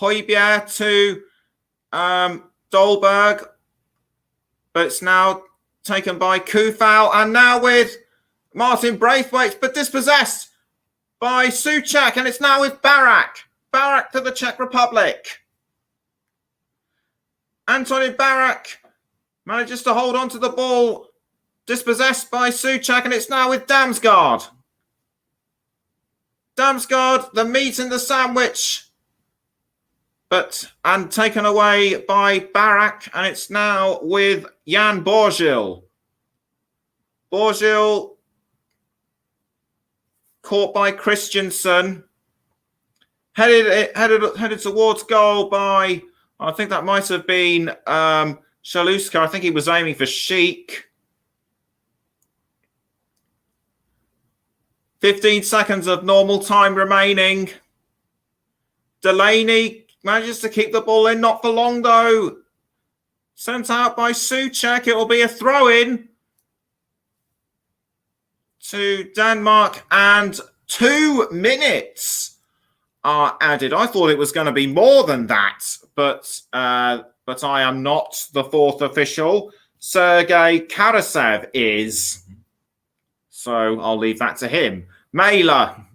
Højbjerg to Dolberg, but it's now taken by Kufal, and now with Martin Braithwaite, but dispossessed by Souček, and it's now with Barak. Barak to the Czech Republic. Antonin Barak manages to hold on to the ball, dispossessed by Souček, and it's now with Damsgaard. Damsgaard, the meat in the sandwich, and taken away by Barak, and it's now with Jan Borgil. Borgil caught by Christensen, headed towards goal by, I think that might have been Shaluska. I think he was aiming for Schick. 15 seconds of normal time remaining. Delaney manages to keep the ball in, not for long though. Sent out by Souček. It will be a throw-in to Denmark, and 2 minutes are added. I thought it was going to be more than that, but I am not the fourth official. Sergei Karasev is. So I'll leave that to him. Mæhle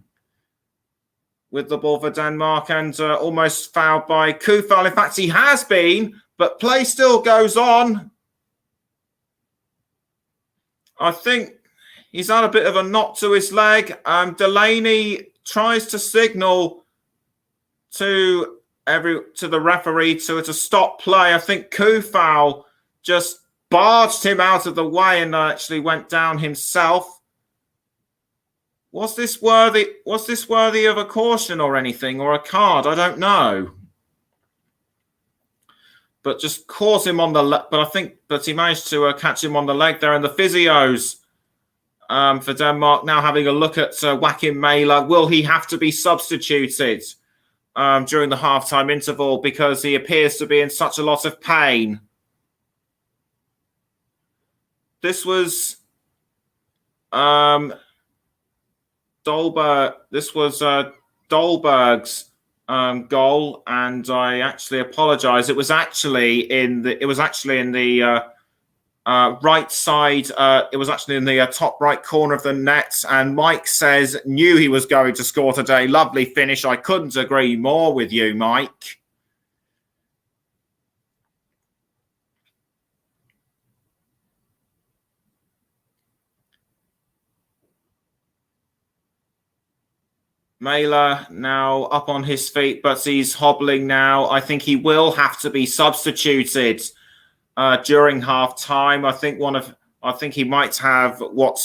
with the ball for Denmark, and almost fouled by Kufal. In fact, he has been, but play still goes on. I think he's had a bit of a knot to his leg. Delaney tries to signal to the referee to stop play. I think Kufal just barged him out of the way and actually went down himself. Was this worthy of a caution or anything, or a card? I don't know. But just caught him on the but he managed to catch him on the leg there. And the physios for Denmark now having a look at Joachim Mæhle. Will he have to be substituted during the halftime interval because he appears to be in such a lot of pain? This was Dolberg's goal, and I actually apologise. It was actually in the right side. It was actually in the top right corner of the net. And Mike says knew he was going to score today. Lovely finish. I couldn't agree more with you, Mike. Mæhle now up on his feet, but he's hobbling now. I think he will have to be substituted during half time. I think he might have what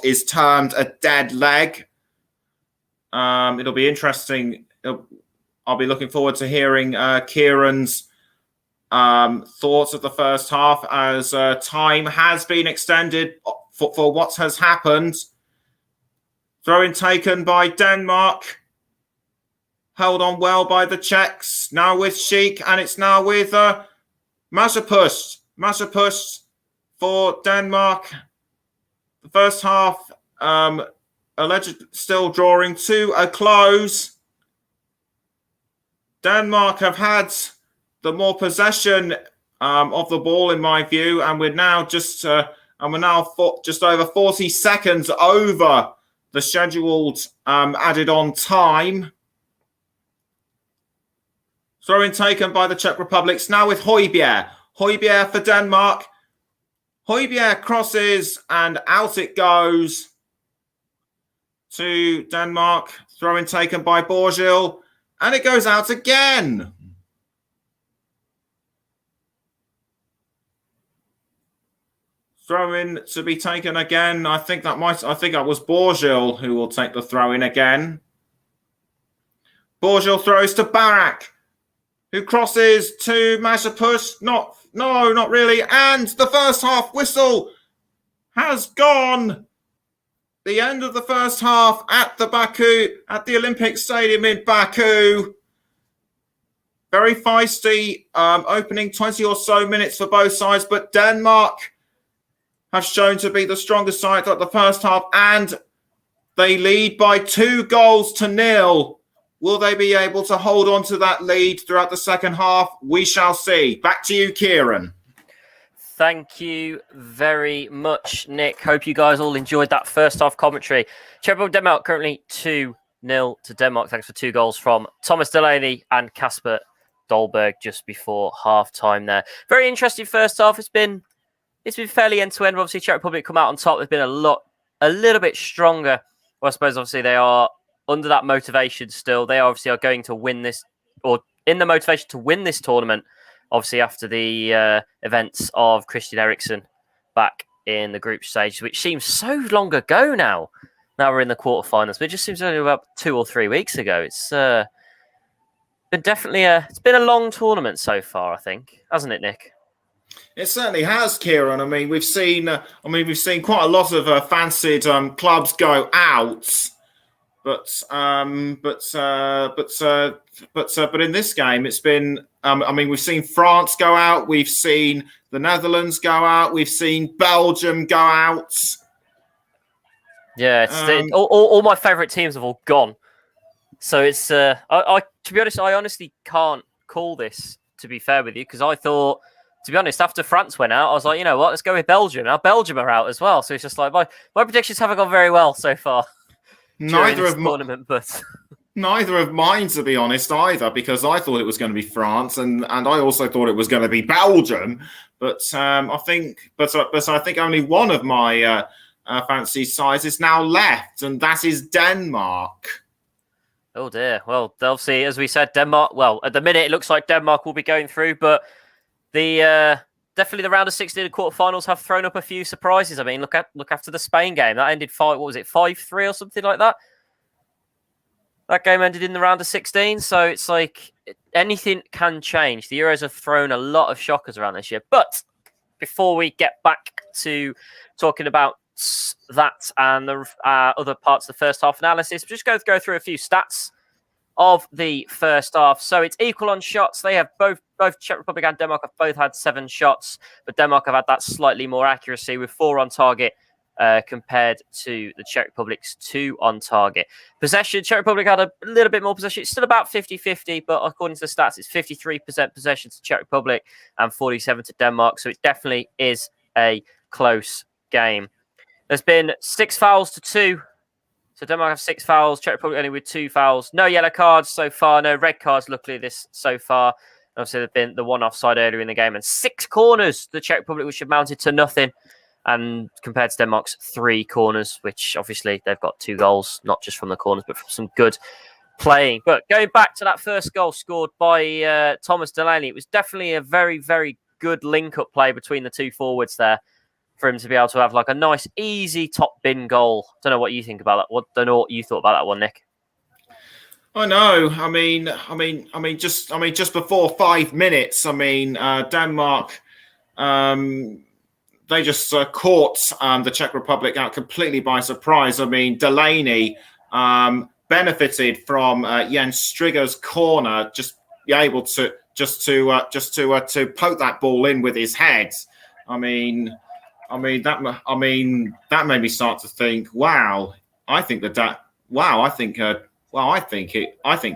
is termed a dead leg. It'll be interesting. I'll be looking forward to hearing Kieran's thoughts of the first half as time has been extended for what has happened. Throw-in taken by Denmark. Held on well by the Czechs. Now with Sheik, and it's now with Mazepust. Mazepust for Denmark. The first half allegedly still drawing to a close. Denmark have had the more possession of the ball, in my view, and we're now just over 40 seconds over the scheduled added on time. Throw-in taken by the Czech Republic. Now with Højbjerg. Højbjerg for Denmark. Højbjerg crosses and out it goes to Denmark. Throw-in taken by Borgil. And it goes out again. Throw-in to be taken again. I think that was Borgil who will take the throw-in again. Borgil throws to Barak, who crosses to Mazepust. No, not really. And the first half whistle has gone. The end of the first half at the Olympic Stadium in Baku. Very feisty opening 20 or so minutes for both sides, but Denmark have shown to be the strongest side at the first half, and they lead by 2-0. Will they be able to hold on to that lead throughout the second half? We shall see. Back to you, Kieran. Thank you very much, Nick. Hope you guys all enjoyed that first half commentary. Czech Republic Denmark currently 2-0 to Denmark, thanks for 2 goals from Thomas Delaney and Kasper Dolberg just before half time there. Very interesting first half. It's been fairly end-to-end. Obviously, Czech Republic come out on top. They've been a little bit stronger. Well, I suppose, obviously, they are under that motivation still. They obviously are going to win this, or in the motivation to win this tournament, obviously, after the events of Christian Eriksen back in the group stage, which seems so long ago now. Now we're in the quarterfinals, but it just seems only about 2 or 3 weeks ago. It's been a long tournament so far, I think, hasn't it, Nick? It certainly has, Kieran. I mean, we've seen quite a lot of fancied clubs go out, but in this game, it's been. We've seen France go out, we've seen the Netherlands go out, we've seen Belgium go out. Yeah, all my favourite teams have all gone. So it's to be honest, I honestly can't call this. To be fair with you, because I thought. To be honest, after France went out, I was like, you know what, let's go with Belgium. Now Belgium are out as well. So it's just like, my predictions haven't gone very well so far. Neither of mine, to be honest, either, because I thought it was going to be France, and I also thought it was going to be Belgium. But I think only one of my fancy sides is now left, and that is Denmark. Oh dear. Well, obviously, as we said, Denmark. Well, at the minute, it looks like Denmark will be going through, but the definitely the round of 16 and quarterfinals have thrown up a few surprises. I mean, look after the Spain game that ended 5-3 or something like that. That game ended in the round of 16, so it's like anything can change. The Euros have thrown a lot of shockers around this year. But before we get back to talking about that and the other parts of the first half analysis, just go through a few stats of the first half. So it's equal on shots. They have both Czech Republic and Denmark have both had 7 shots, but Denmark have had that slightly more accuracy with 4 on target compared to the Czech Republic's 2 on target. Possession, Czech Republic had a little bit more possession. It's still about 50-50, but according to the stats, it's 53% possession to Czech Republic and 47% to Denmark. So it definitely is a close game. There's been 6 fouls to 2. So Denmark have 6 fouls, Czech Republic only with 2 fouls. No yellow cards so far, no red cards, luckily, this so far. Obviously, there's been the one offside earlier in the game and 6 corners, the Czech Republic, which have mounted to nothing. And compared to Denmark's 3 corners, which obviously they've got 2 goals, not just from the corners, but from some good playing. But going back to that first goal scored by Thomas Delaney, it was definitely a very, very good link-up play between the 2 forwards there, for him to be able to have like a nice, easy top bin goal. Don't know what you think about that. Don't know what you thought about that one, Nick. I know. I mean, just before 5 minutes. Denmark. They just caught the Czech Republic out completely by surprise. I mean, Delaney benefited from Jens Strigger's corner, just be able to poke that ball in with his head. That made me start to think. Wow, I think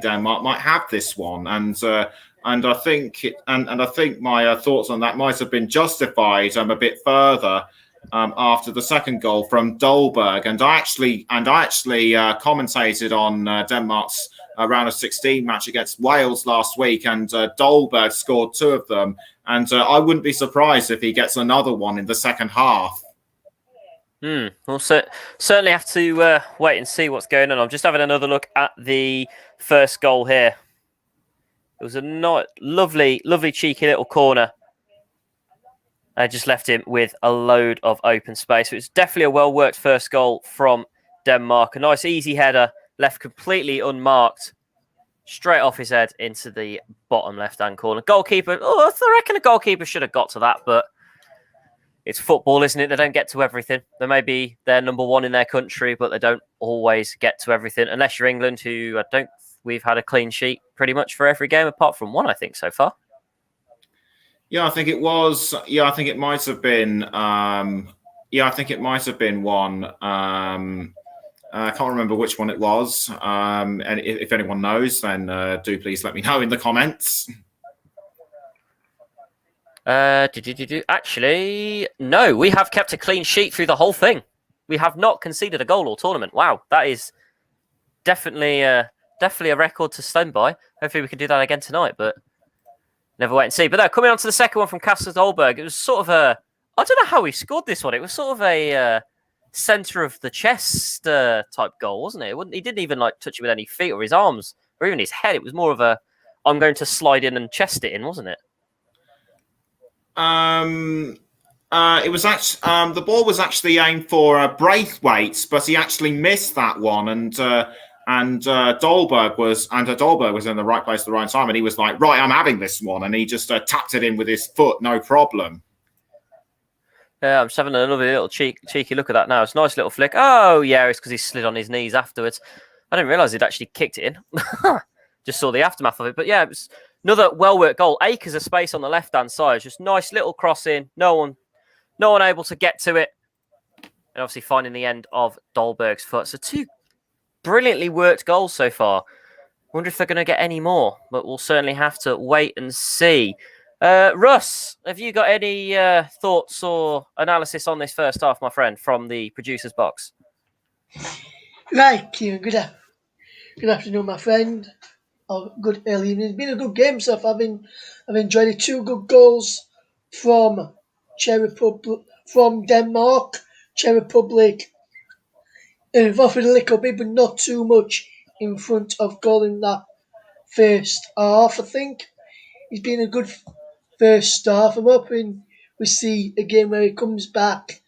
Denmark might have this one, and I think my thoughts on that might have been justified a bit further after the second goal from Dolberg, and I actually commentated on Denmark's round of 16 match against Wales last week, and Dolberg scored 2 of them. And I wouldn't be surprised if he gets another one in the second half. We'll certainly have to wait and see what's going on. I'm just having another look at the first goal here. It was a lovely, cheeky little corner. I just left him with a load of open space. It was definitely a well-worked first goal from Denmark. A nice, easy header, left completely unmarked. Straight off his head into the bottom left-hand corner. Goalkeeper, I reckon a goalkeeper should have got to that, but it's football, isn't it? They don't get to everything. They may be their number 1 in their country, but they don't always get to everything. Unless you're England, who we've had a clean sheet pretty much for every game, apart from one, I think, so far. Yeah, I think it was. Yeah, I think it might have been. I think it might have been one. I can't remember which one it was. And if anyone knows, then do please let me know in the comments. Actually, no, we have kept a clean sheet through the whole thing. We have not conceded a goal all tournament. Wow, that is definitely a record to stand by. Hopefully we can do that again tonight, but never wait and see. But no, coming on to the second one from Kasper Dolberg, it was sort of I don't know how he scored this one. It was sort of a centre of the chest type goal, wasn't it? He didn't even touch it with any feet or his arms or even his head. It was more of I'm going to slide in and chest it in, wasn't it? It was actually the ball was actually aimed for Braithwaite, but he actually missed that one, and Dolberg was in the right place at the right time, and he was like, right, I'm having this one, and he just tapped it in with his foot, no problem. Yeah, I'm just having another little cheeky look at that now. It's a nice little flick. Oh, yeah, it's because he slid on his knees afterwards. I didn't realise he'd actually kicked it in. Just saw the aftermath of it. But yeah, it was another well-worked goal. Acres of space on the left-hand side. Just nice little cross in. No one able to get to it. And obviously finding the end of Dolberg's foot. So 2 brilliantly worked goals so far. Wonder if they're going to get any more. But we'll certainly have to wait and see. Russ, have you got any thoughts or analysis on this first half, my friend, from the producer's box? Right, Kieran. Good afternoon, my friend. Or good early evening. It's been a good game so far. I've enjoyed it. 2 good goals from Denmark. Czech Republic have offered a little bit, but not too much in front of goal in that first half. I think it's been a good first half. I'm hoping we see a game where he comes back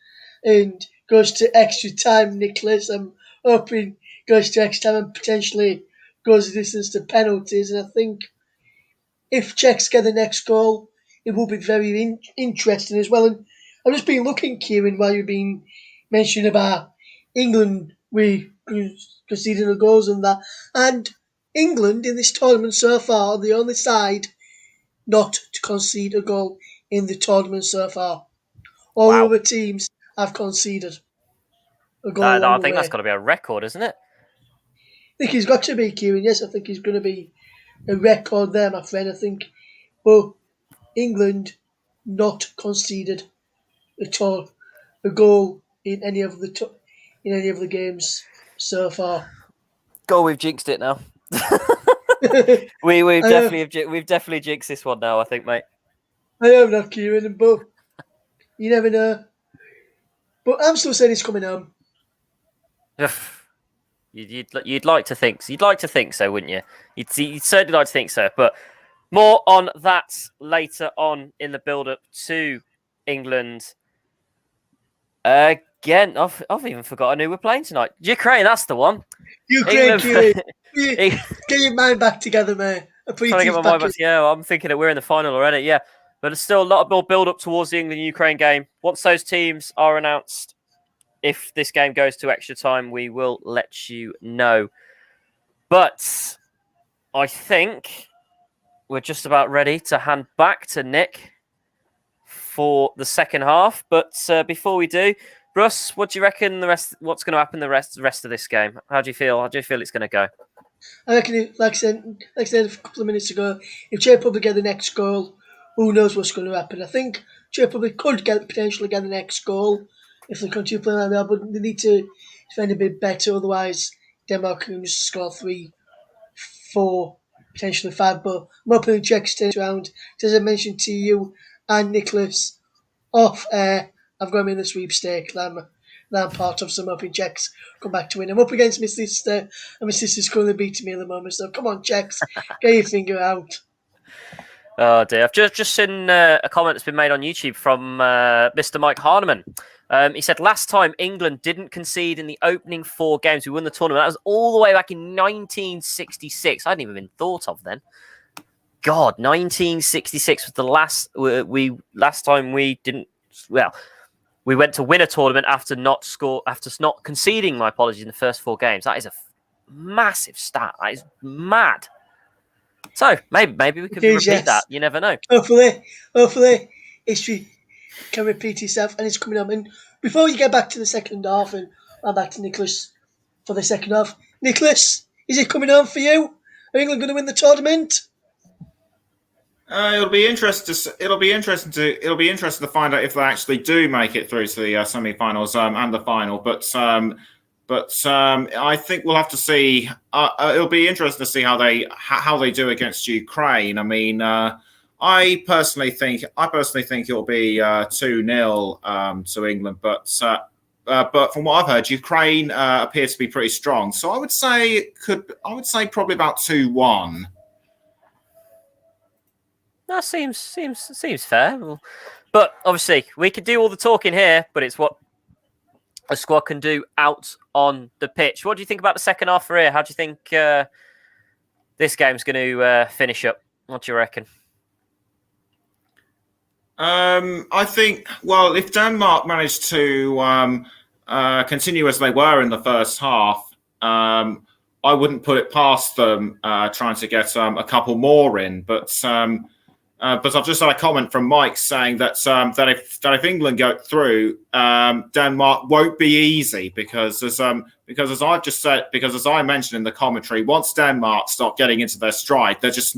and goes to extra time, Nicholas. I'm hoping goes to extra time and potentially goes the distance to penalties. And I think if Czechs get the next goal, it will be very interesting as well. And I've just been looking, Kieran, while you've been mentioning about England, we conceding the goals and that. And England in this tournament so far are the only side not to concede a goal in the tournament so far. All Wow. other teams have conceded a goal I along the think way. that's got to be a record, isn't it? I think he's got to be, Kieran. Yes, I think he's going to be a record there, my friend. I think, but England not conceded at all a goal in any of the games so far. Go, we've jinxed it now. we've definitely jinxed this one now, I think, mate. I have not, Kieran, but you never know. But I'm still saying he's coming home. You'd like to think so. You'd like to think so, wouldn't you? You'd certainly like to think so. But more on that later on in the build-up to England. Again, I've even forgotten who we're playing tonight. Ukraine, that's the one. Ukraine, Kieran. Get your mind back together, mate. Yeah, I'm thinking that we're in the final already. Yeah, but there's still a lot more build-up towards the England-Ukraine game. Once those teams are announced, if this game goes to extra time, we will let you know. But I think we're just about ready to hand back to Nick for the second half. But before we do, Russ, what do you reckon what's going to happen the rest of this game? How do you feel? How do you feel it's going to go? I reckon, like I said a couple of minutes ago, if Czech Republic get the next goal, who knows what's going to happen? I think Czech Republic could potentially get the next goal if they continue playing like that, but they need to defend a bit better. Otherwise, Denmark can just score 3, 4, potentially 5. But I'm hoping the Czechs turn around. As I mentioned to you and Nicholas off air, I've got him in the sweepstake that I'm part of, so I'm hoping Czechs come back to win. I'm up against my sister, and my sister's currently beating me at the moment, so come on, Czechs, get your finger out. Oh dear, I've just seen a comment that's been made on YouTube from Mr. Mike Harneman. He said, last time England didn't concede in the opening 4 games, we won the tournament. That was all the way back in 1966. I hadn't even been thought of then. God, 1966 was the last time we didn't. Well, we went to win a tournament after not conceding. My apologies, in the first 4 games. That is a massive stat. That is mad. So maybe we could repeat that. You never know. Hopefully, history can repeat itself, and it's coming up. And before you get back to the second half, and I'm back to Nicholas for the second half. Nicholas, is it coming on for you? Are England going to win the tournament? It'll be interesting to find out if they actually do make it through to the semi-finals and the final. But I think we'll have to see. It'll be interesting to see how they do against Ukraine. I mean, I personally think it'll be 2-0 to England. But from what I've heard, Ukraine appears to be pretty strong. So I would say probably about 2-1. That seems fair. But obviously, we can do all the talking here, but it's what a squad can do out on the pitch. What do you think about the second half for here? How do you think this game's going to finish up? What do you reckon? I think, well, if Denmark managed to continue as they were in the first half, I wouldn't put it past them trying to get a couple more in. But I've just had a comment from Mike saying that if England go through, Denmark won't be easy because as I mentioned in the commentary, once Denmark start getting into their stride, there's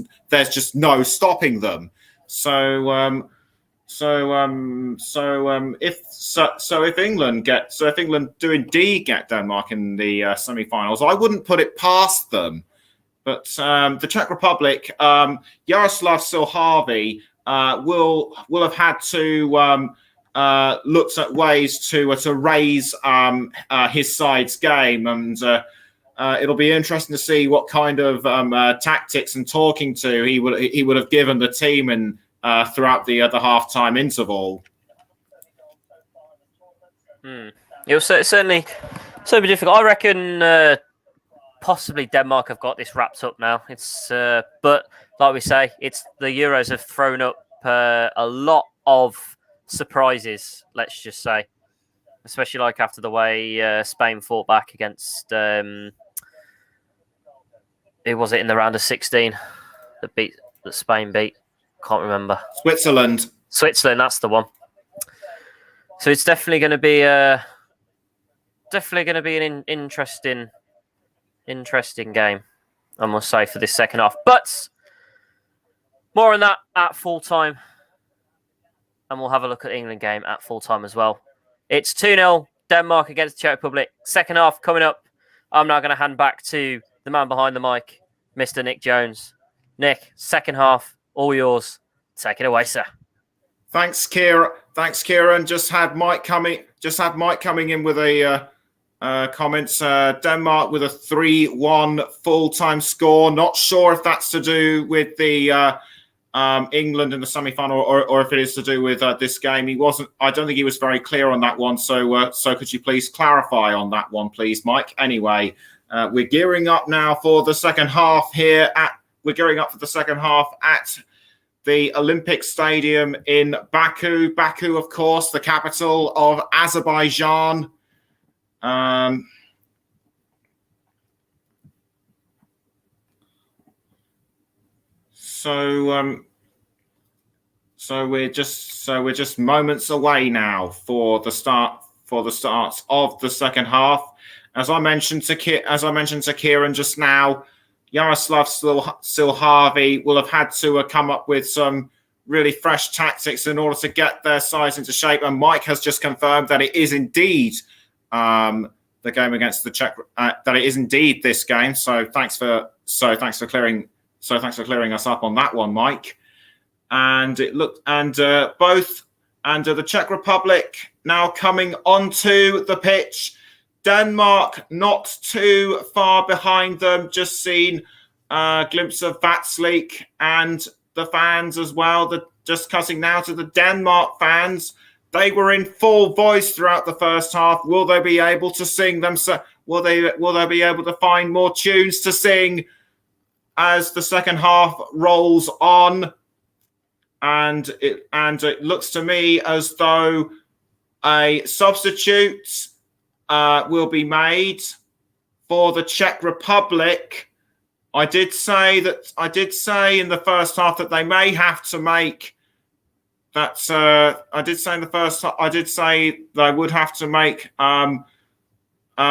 just no stopping them. If England do indeed get Denmark in the semi-finals, I wouldn't put it past them. But the Czech Republic, Jaroslav Silhavy will have had to look at ways to raise his side's game, and it'll be interesting to see what kind of tactics and talking to he would have given the team throughout the halftime interval. It was certainly difficult. I reckon possibly Denmark have got this wrapped up now. It's but like we say, it's the Euros have thrown up a lot of surprises. Let's just say, especially like after the way Spain fought back against who was it in the round of 16 that Spain beat? Can't remember. Switzerland, that's the one. So it's definitely going to be an interesting game, I must say, for this second half. But more on that at full time, and we'll have a look at the England game at full time as well. It's 2-0 Denmark against the Czech Republic. Second half coming up. I'm now going to hand back to the man behind the mic, Mr. Nick Jones. Nick, second half, all yours. Take it away, sir. Thanks, Kieran. Just had Mike coming in with a comments. Denmark with a 3-1 full-time score. Not sure if that's to do with the England in the semi-final or if it is to do with this game. I don't think he was very clear on that one. So could you please clarify on that one, please, Mike? Anyway, we're gearing up now for the second half at the Olympic Stadium in Baku. Baku, of course, the capital of Azerbaijan. So we're just moments away now for the start of the second half. As I mentioned to Kieran just now, Yaroslav Silhavi will have had to come up with some really fresh tactics in order to get their sides into shape. And Mike has just confirmed that it is indeed the game against the Czech. That it is indeed this game. So thanks for clearing us up on that one, Mike. And it looked both the Czech Republic now coming onto the pitch. Denmark not too far behind them. Just seen a glimpse of Vatslik and the fans as well. Just cutting now to the Denmark fans. They were in full voice throughout the first half. Will they be able to sing them? Will they be able to find more tunes to sing as the second half rolls on? And it looks to me as though a substitute will be made for the Czech Republic. I did say in the first half that they may have to make that. I did say they would have to make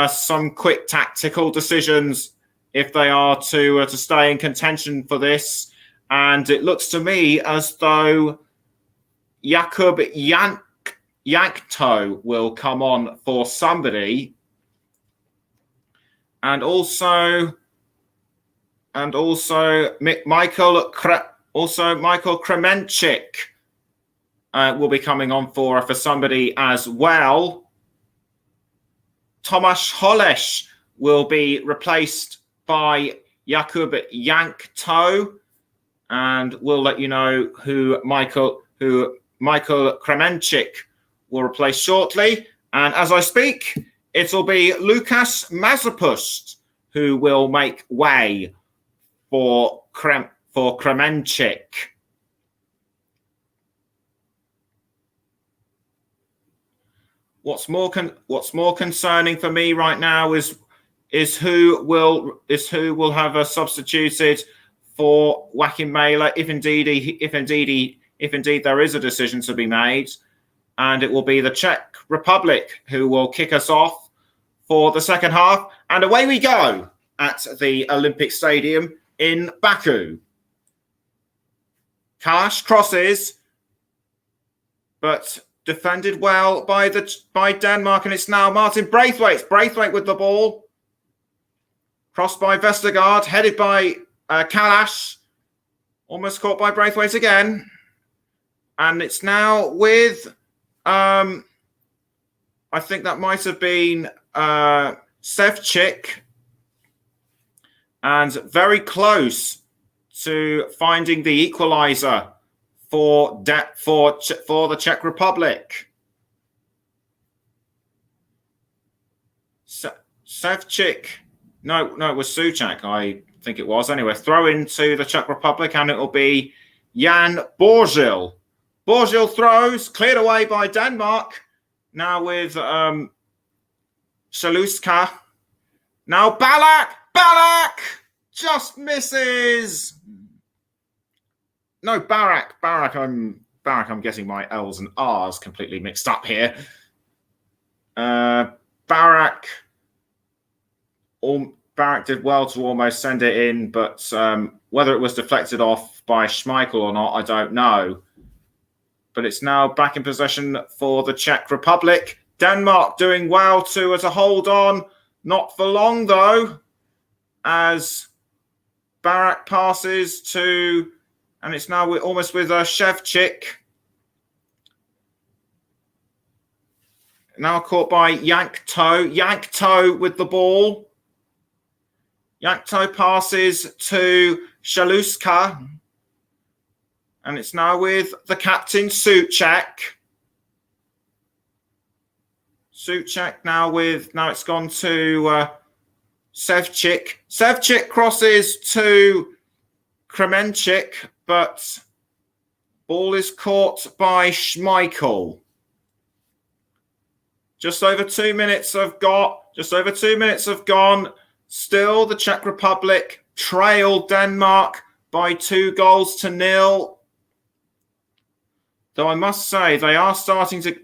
some quick tactical decisions if they are to stay in contention for this. And it looks to me as though Jakub Jankto will come on for somebody, and also Michael Kremenchik will be coming on for somebody as well. Tomáš Holeš will be replaced by Jakub Jankto, and we'll let you know who Michael Kremenchik will replace shortly. And as I speak, it'll be Lukas Mazepust who will make way for Kremenchik. What's more concerning for me right now is who will have substituted for Joachim Mähler if indeed there is a decision to be made. And it will be the Czech Republic who will kick us off for the second half. And away we go at the Olympic Stadium in Baku. Kalash crosses, but defended well by Denmark. And it's now Martin Braithwaite. Braithwaite with the ball. Crossed by Vestergaard, headed by Kalash. Almost caught by Braithwaite again. And it's now with... I think that might have been Sevchik, and very close to finding the equaliser for the Czech Republic. Sevchik. No, it was Suchak, I think it was. Anyway, throw into the Czech Republic, and it'll be Jan Borzil. Borzil throws, cleared away by Denmark. Now with Shaluska. Now Balak just misses. No, Barak. I'm getting my L's and R's completely mixed up here. Barak did well to almost send it in, but whether it was deflected off by Schmeichel or not, I don't know. But it's now back in possession for the Czech Republic. Denmark doing well to hold on. Not for long, though, as Barak passes to, and it's now almost with Shevchik. Now caught by Yankto. Yankto with the ball. Yankto passes to Shaluska. And it's now with the captain, Suchak. Suchak now it's gone to Sevchik. Sevchik crosses to Kremenchik, but ball is caught by Schmeichel. Just over 2 minutes have gone. Still, the Czech Republic trail Denmark by 2-0. Though I must say they are starting to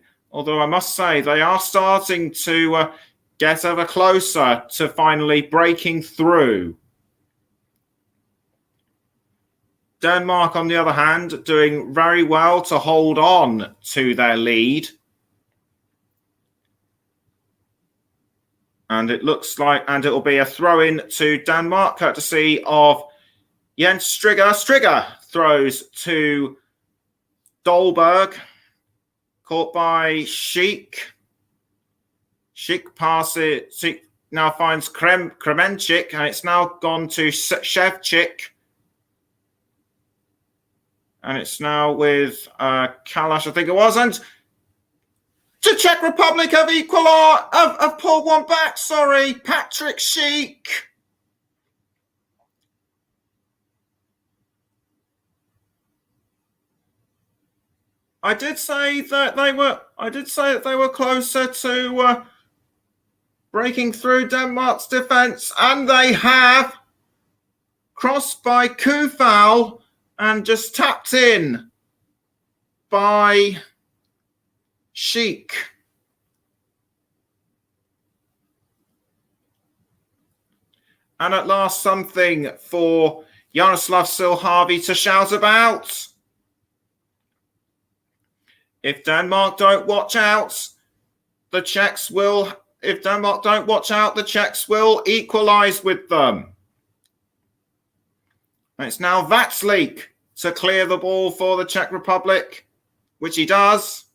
get ever closer to finally breaking through. Denmark, on the other hand, doing very well to hold on to their lead. And it looks like, and it'll be a throw-in to Denmark, courtesy of Jens Striger. Striger throws to Dolberg, caught by Sheik. Sheik passes. Sheik now finds Kremenchik, and it's now gone to Shevchik. And it's now with Kalash, I think it was, and the Czech Republic have have pulled one back. Sorry, Patrick Sheik. I did say that they were closer to breaking through Denmark's defence, and they have. Crossed by Kufal and just tapped in by Sheik. And at last, something for Jaroslav Silharvi to shout about. If Denmark don't watch out, the Czechs will. If Denmark don't watch out, the Czechs will equalise with them. And it's now Vatslik to clear the ball for the Czech Republic, which he does.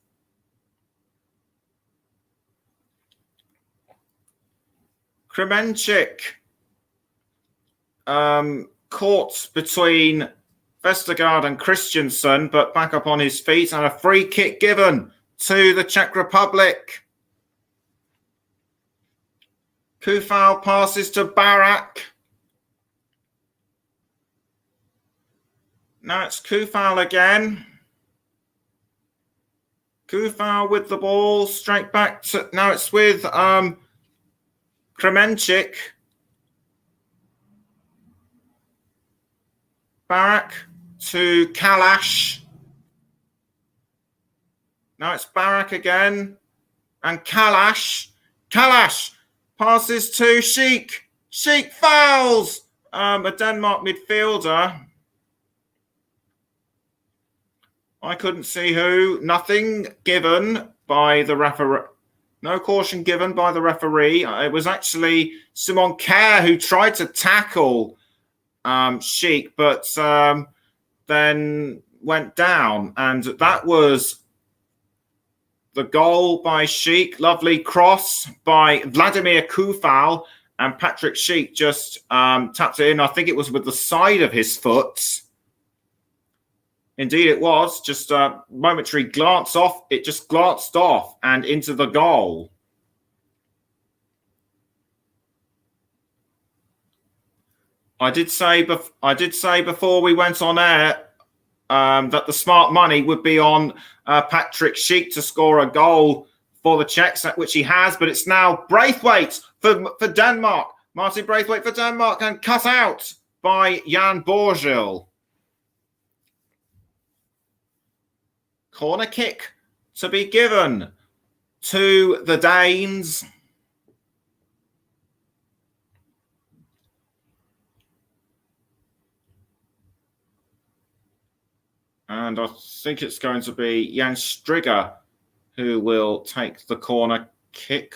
Kremenchik caught between Vestergaard and Christensen, but back up on his feet, and a free kick given to the Czech Republic. Kufal passes to Barak. Now it's Kufal again. Kufal with the ball, straight back to, now it's with Kremenchik. Barak to Kalash. Now it's Barak again. And Kalash. Kalash passes to Sheik. Sheik fouls a Denmark midfielder. I couldn't see who. Nothing given by the referee. No caution given by the referee. It was actually Simon Kerr who tried to tackle Sheik, but then went down. And that was the goal by Sheik. Lovely cross by Vladimir Kufal. And Patrick Sheik just tapped it in. I think it was with the side of his foot. Indeed, it was just a momentary glance off. It just glanced off and into the goal. I did say before we went on air that the smart money would be on Patrick Schick to score a goal for the Czechs, which he has, but it's now Braithwaite for Denmark. Martin Braithwaite for Denmark, and cut out by Jan Borgil. Corner kick to be given to the Danes. And I think it's going to be Jan Striger who will take the corner kick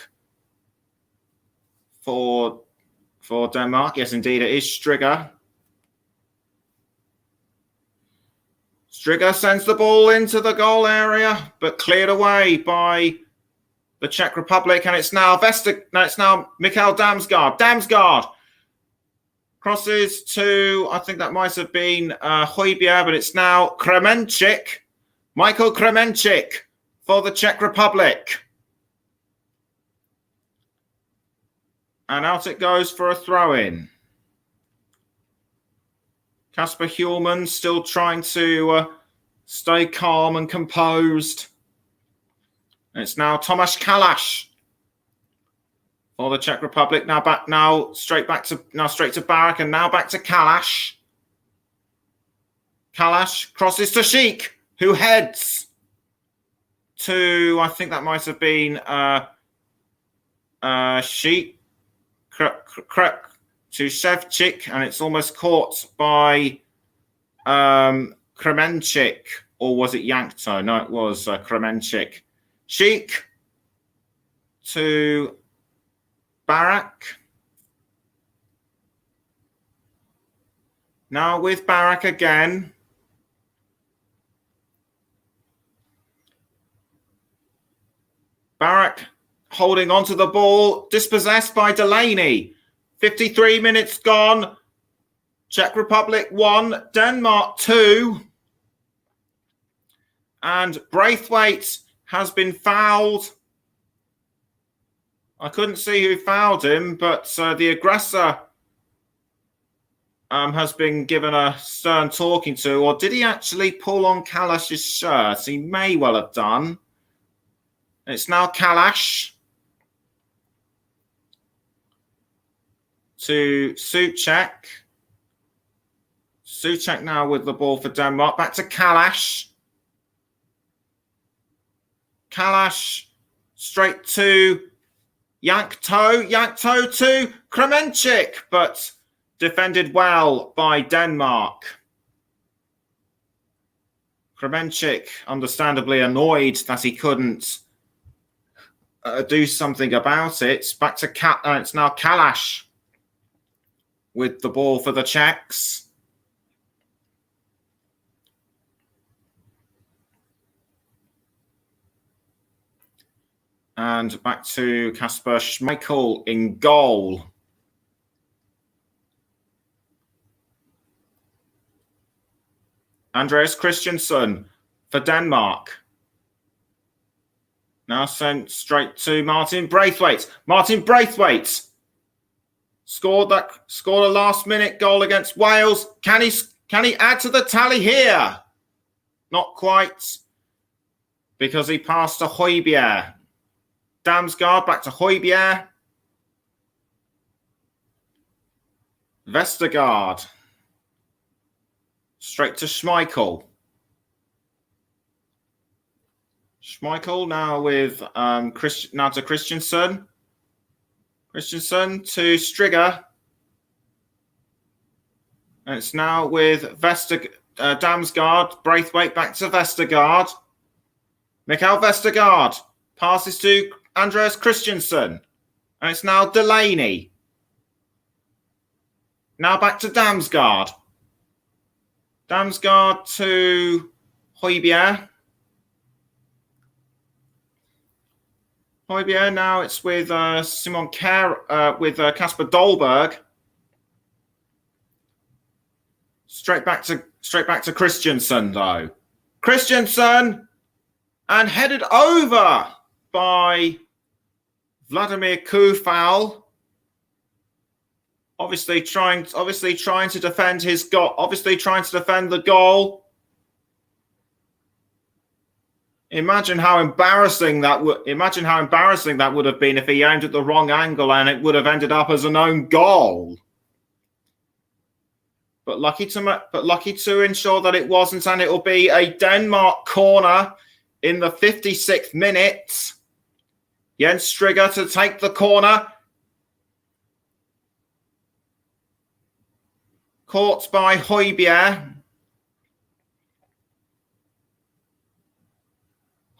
for Denmark. Yes, indeed, it is Striger. Striger sends the ball into the goal area, but cleared away by the Czech Republic, and it's now Mikael Damsgaard. Damsgaard crosses to, I think that might have been Højbjerg, but it's now Kremenchik. Michael Kremenchik for the Czech Republic. And out it goes for a throw-in. Kasper Hjulmand still trying to stay calm and composed. And it's now Tomáš Kalaš for the Czech Republic. Straight to Barak, and now back to Kalaš. Kalaš crosses to Schick, who heads to, I think that might have been Schick to Ševčík, and it's almost caught by Kremenchik, or was it Yankto? No, it was Kremenchik. Schick to Barak. Now with Barak again. Barak holding onto the ball, dispossessed by Delaney. 53 minutes gone. Czech Republic 1, Denmark 2. And Braithwaite has been fouled. I couldn't see who fouled him, but the aggressor has been given a stern talking to. Or did he actually pull on Kalash's shirt? He may well have done. It's now Kalash to Souček. Souček now with the ball for Denmark. Back to Kalash. Kalash straight to Yankto. Yankto to Kremenchik, but defended well by Denmark. Kremenchik understandably annoyed that he couldn't do something about it. Back to it's now Kalash with the ball for the Czechs. And back to Kasper Schmeichel in goal. Andreas Christensen for Denmark. Now sent straight to Martin Braithwaite. Martin Braithwaite scored a last-minute goal against Wales. Can he add to the tally here? Not quite, because he passed to Højbjerg. Damsgaard back to Højbjerg. Vestergaard. Straight to Schmeichel. Schmeichel now with to Christensen. Christensen to Striger. And it's now with Damsgaard. Braithwaite back to Vestergaard. Mikael Vestergaard passes to Andreas Christensen. And it's now Delaney. Now back to Damsgaard. Damsgaard to Højbjerg. Højbjerg now it's with Simon Kerr with Kasper Dolberg. Straight back to Christensen though. Christensen, and headed over by Vladimir Kufal Obviously trying to defend his goal. Obviously trying to defend the goal. Imagine how embarrassing that would have been if he aimed at the wrong angle and it would have ended up as an own goal. But lucky to ensure that it wasn't, and it will be a Denmark corner in the 56th minute. Jens Strigger to take the corner. Caught by Højbjerg.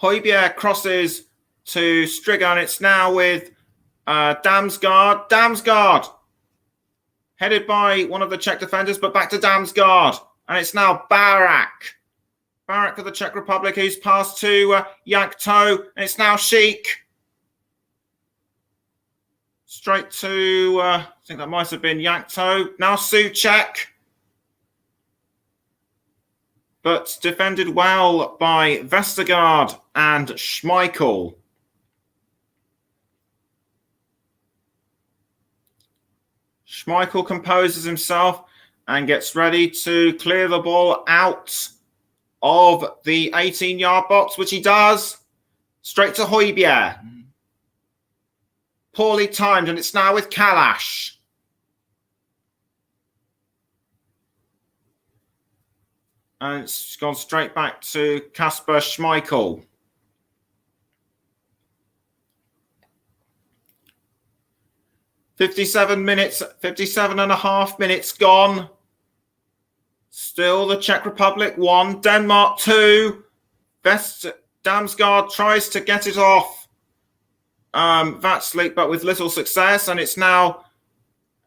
Højbjerg crosses to Strigger, and it's now with Damsgaard. Damsgaard! Headed by one of the Czech defenders, but back to Damsgaard. And it's now Barak. Barak for the Czech Republic, who's passed to Yak To, and it's now Sheik. Straight to, I think that might have been Yak To. Now Souček. But defended well by Vestergaard and Schmeichel. Schmeichel composes himself and gets ready to clear the ball out of the 18-yard box, which he does. Straight to Højbjerg. Poorly timed, and it's now with Kalash. And it's gone straight back to Kasper Schmeichel. Fifty-seven and a half minutes gone. Still the Czech Republic 1, Denmark 2. Damsgaard tries to get it off Vatslik, but with little success. And it's now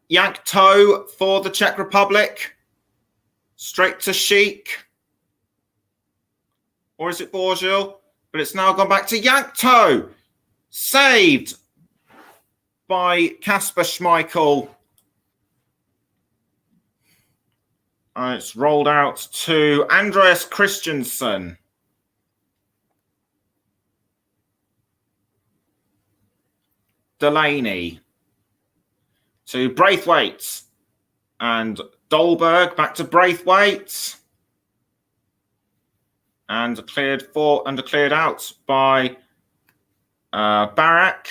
Yak To for the Czech Republic. Straight to Sheik. Or is it Borgil? But it's now gone back to Yak To. Saved by Kasper Schmeichel. And it's rolled out to Andreas Christensen. Delaney. To Braithwaite. And Dolberg back to Braithwaite. And cleared out by Barak.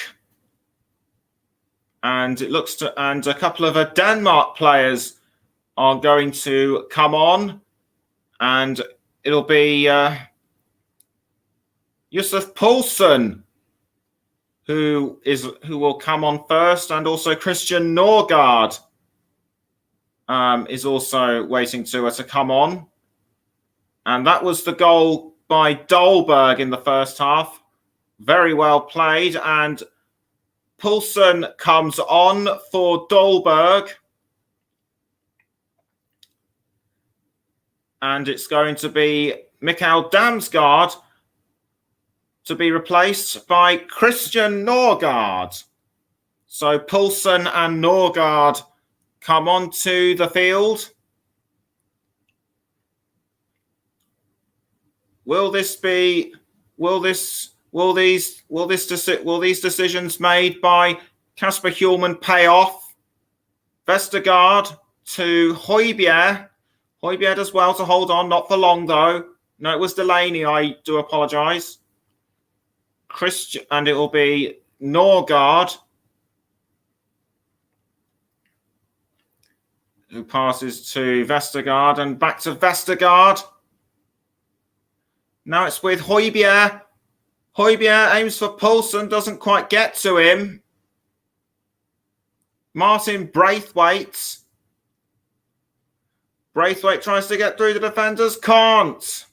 And it looks to, and a couple of Denmark players are going to come on, and it'll be Yusuf Poulsen who will come on first, and also Christian Norgard is also waiting to come on. And that was the goal by Dolberg in the first half. Very well played, and Poulsen comes on for Dolberg. And it's going to be Mikael Damsgaard to be replaced by Christian Norgard. So Poulsen and Norgard come onto the field. Will these decisions made by Kasper Hjulmand pay off? Vestergaard to Højbjerg. Højbjerg does well to hold on, not for long though. No, it was Delaney, I do apologise. And it will be Norgard who passes to Vestergaard, and back to Vestergaard. Now it's with Højbjerg. Højbjerg aims for Poulsen, doesn't quite get to him. Martin Braithwaite. Braithwaite tries to get through the defenders, can't.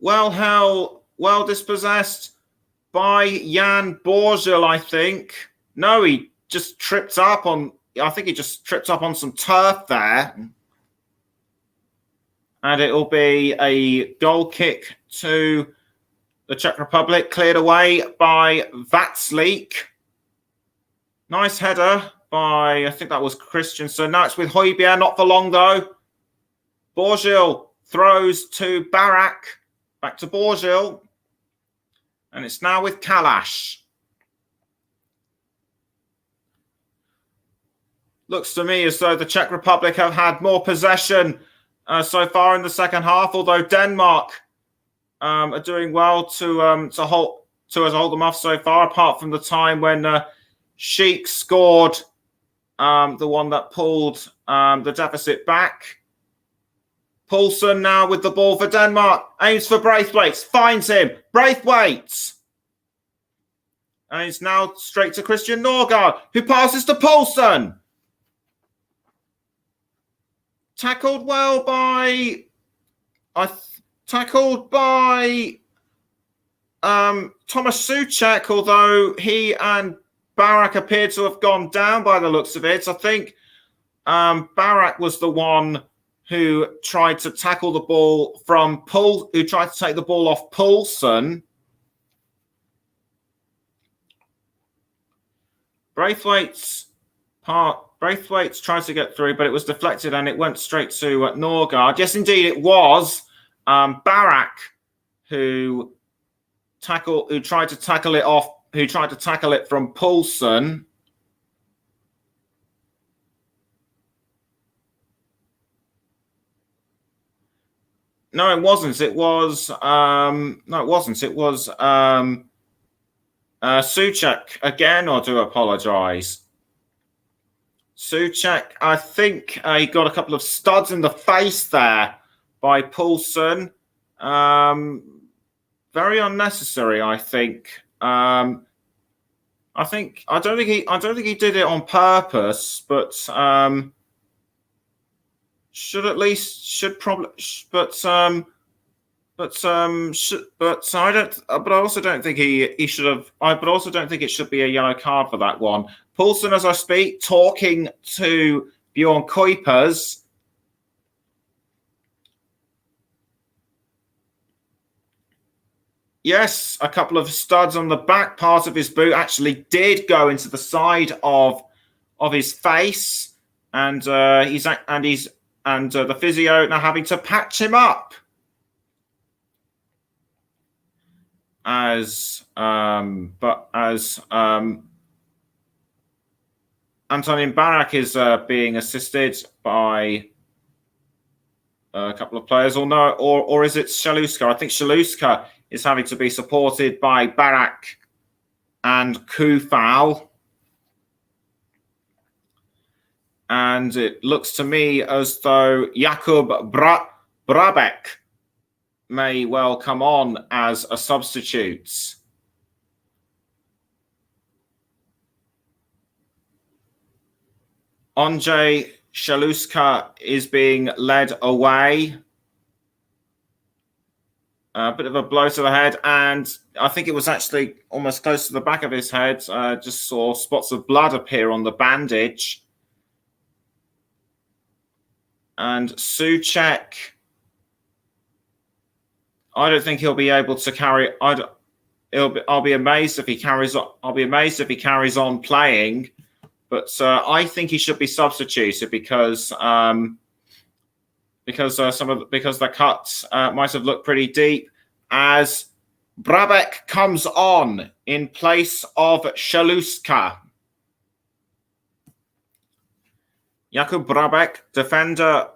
Well dispossessed by Jan Borgil, I think. No, he just tripped up on, I think he just tripped up on some turf there. And it will be a goal kick to the Czech Republic, cleared away by Vatslik. Nice header by, I think that was Christensen. Now it's with Højbjerg, not for long though. Borgil throws to Barak, back to Borgil. And it's now with Kalash. Looks to me as though the Czech Republic have had more possession so far in the second half, although Denmark are doing well to hold them off so far, apart from the time when Sheik scored the one that pulled the deficit back. Poulsen now with the ball for Denmark, aims for Braithwaite, finds him, Braithwaite. And it's now straight to Christian Norgard, who passes to Poulsen. Tackled well by Thomas Souček, although he and Barak appeared to have gone down by the looks of it. I think Barak was the one who tried to tackle the ball who tried to take the ball off Poulsen. Braithwaite's trying to get through, but it was deflected and it went straight to Norgard. Yes, indeed, it was Barak who tried to tackle it from Poulsen. No, it wasn't. It was Souček again. I do apologise. Souček, I think he got a couple of studs in the face there by Poulsen. Very unnecessary, I think. I don't think he did it on purpose, but I also don't think he should have. But also don't think it should be a yellow card for that one. Poulsen, as I speak, talking to Bjorn Kuipers. Yes, a couple of studs on the back part of his boot actually did go into the side of his face, and the physio now having to patch him up. As Antonin Barak is being assisted by a couple of players, or is it Shaluska? I think Shaluska is having to be supported by Barak and Kufal. And it looks to me as though Jakub Brabek may well come on as a substitute. Andrzej Shaluska is being led away. A bit of a blow to the head, and I think it was actually almost close to the back of his head. Just saw spots of blood appear on the bandage. And Souček, I don't think he'll be able to carry. I'll be amazed if he carries on. I'll be amazed if he carries on playing. But I think he should be substituted because the cuts might have looked pretty deep, as Brabek comes on in place of Shaluska. Jakub Brabek, defender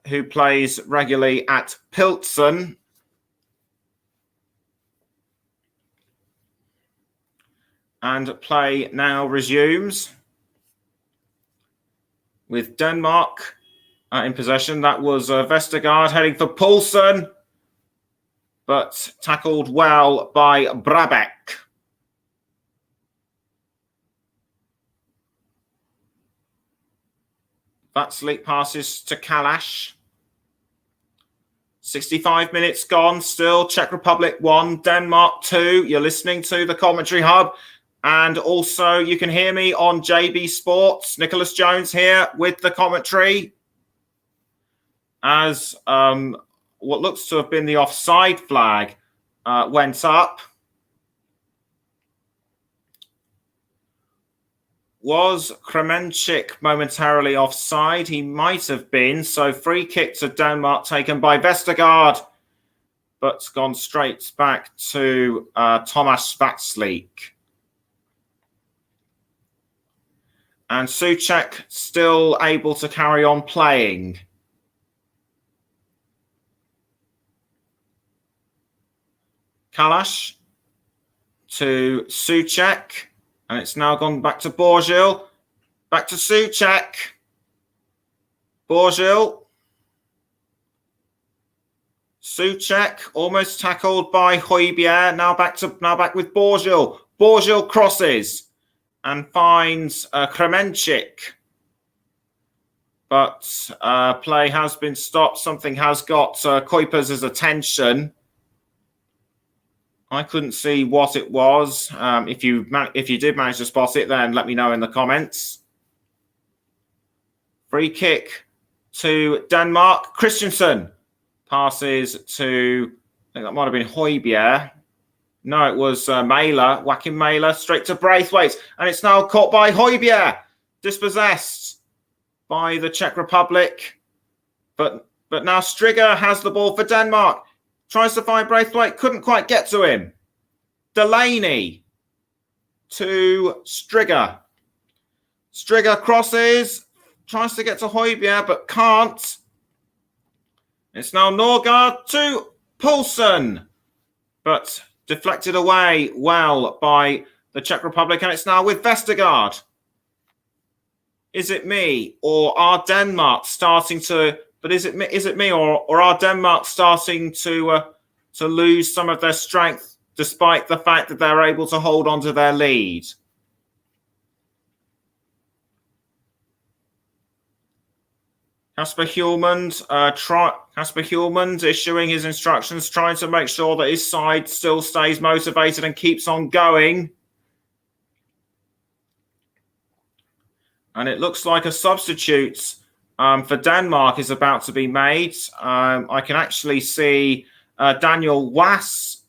who plays regularly at Pilsen. And play now resumes with Denmark in possession. That was Vestergaard heading for Poulsen, but tackled well by Brabek. Vatslik passes to Kalash. 65 minutes gone, still Czech Republic 1, Denmark 2. You're listening to the Commentary Hub. And also you can hear me on JB Sports. Nicholas Jones here with the commentary. As what looks to have been the offside flag went up. Was Kremenchik momentarily offside? He might have been. So free kick to Denmark taken by Vestergaard, but gone straight back to Thomas Vatslik. And Souček still able to carry on playing. Kalash to Souček. And it's now gone back to Boržil. Back to Souček. Boržil. Souček almost tackled by Højbjerg. Now back with Boržil. Boržil crosses and finds Kremenchik. But play has been stopped. Something has got Kuipers' attention. I couldn't see what it was. If you did manage to spot it, then let me know in the comments. Free kick to Denmark. Christensen passes to, I think that might have been Højbjerg. No, it was Mæhle, Joachim Mæhle, straight to Braithwaite. And it's now caught by Højbjerg. Dispossessed by the Czech Republic. But now Striger has the ball for Denmark. Tries to find Braithwaite, couldn't quite get to him. Delaney to Striger. Striger crosses, tries to get to Højbjerg, but can't. It's now Norgard to Poulsen, but deflected away well by the Czech Republic, and it's now with Vestergaard. Is it me, or are Denmark starting to? But is it me, or are Denmark starting to lose some of their strength, despite the fact that they're able to hold on to their lead? Kasper Hjulmand issuing his instructions, trying to make sure that his side still stays motivated and keeps on going. And it looks like a substitute for Denmark is about to be made. I can actually see Daniel Wass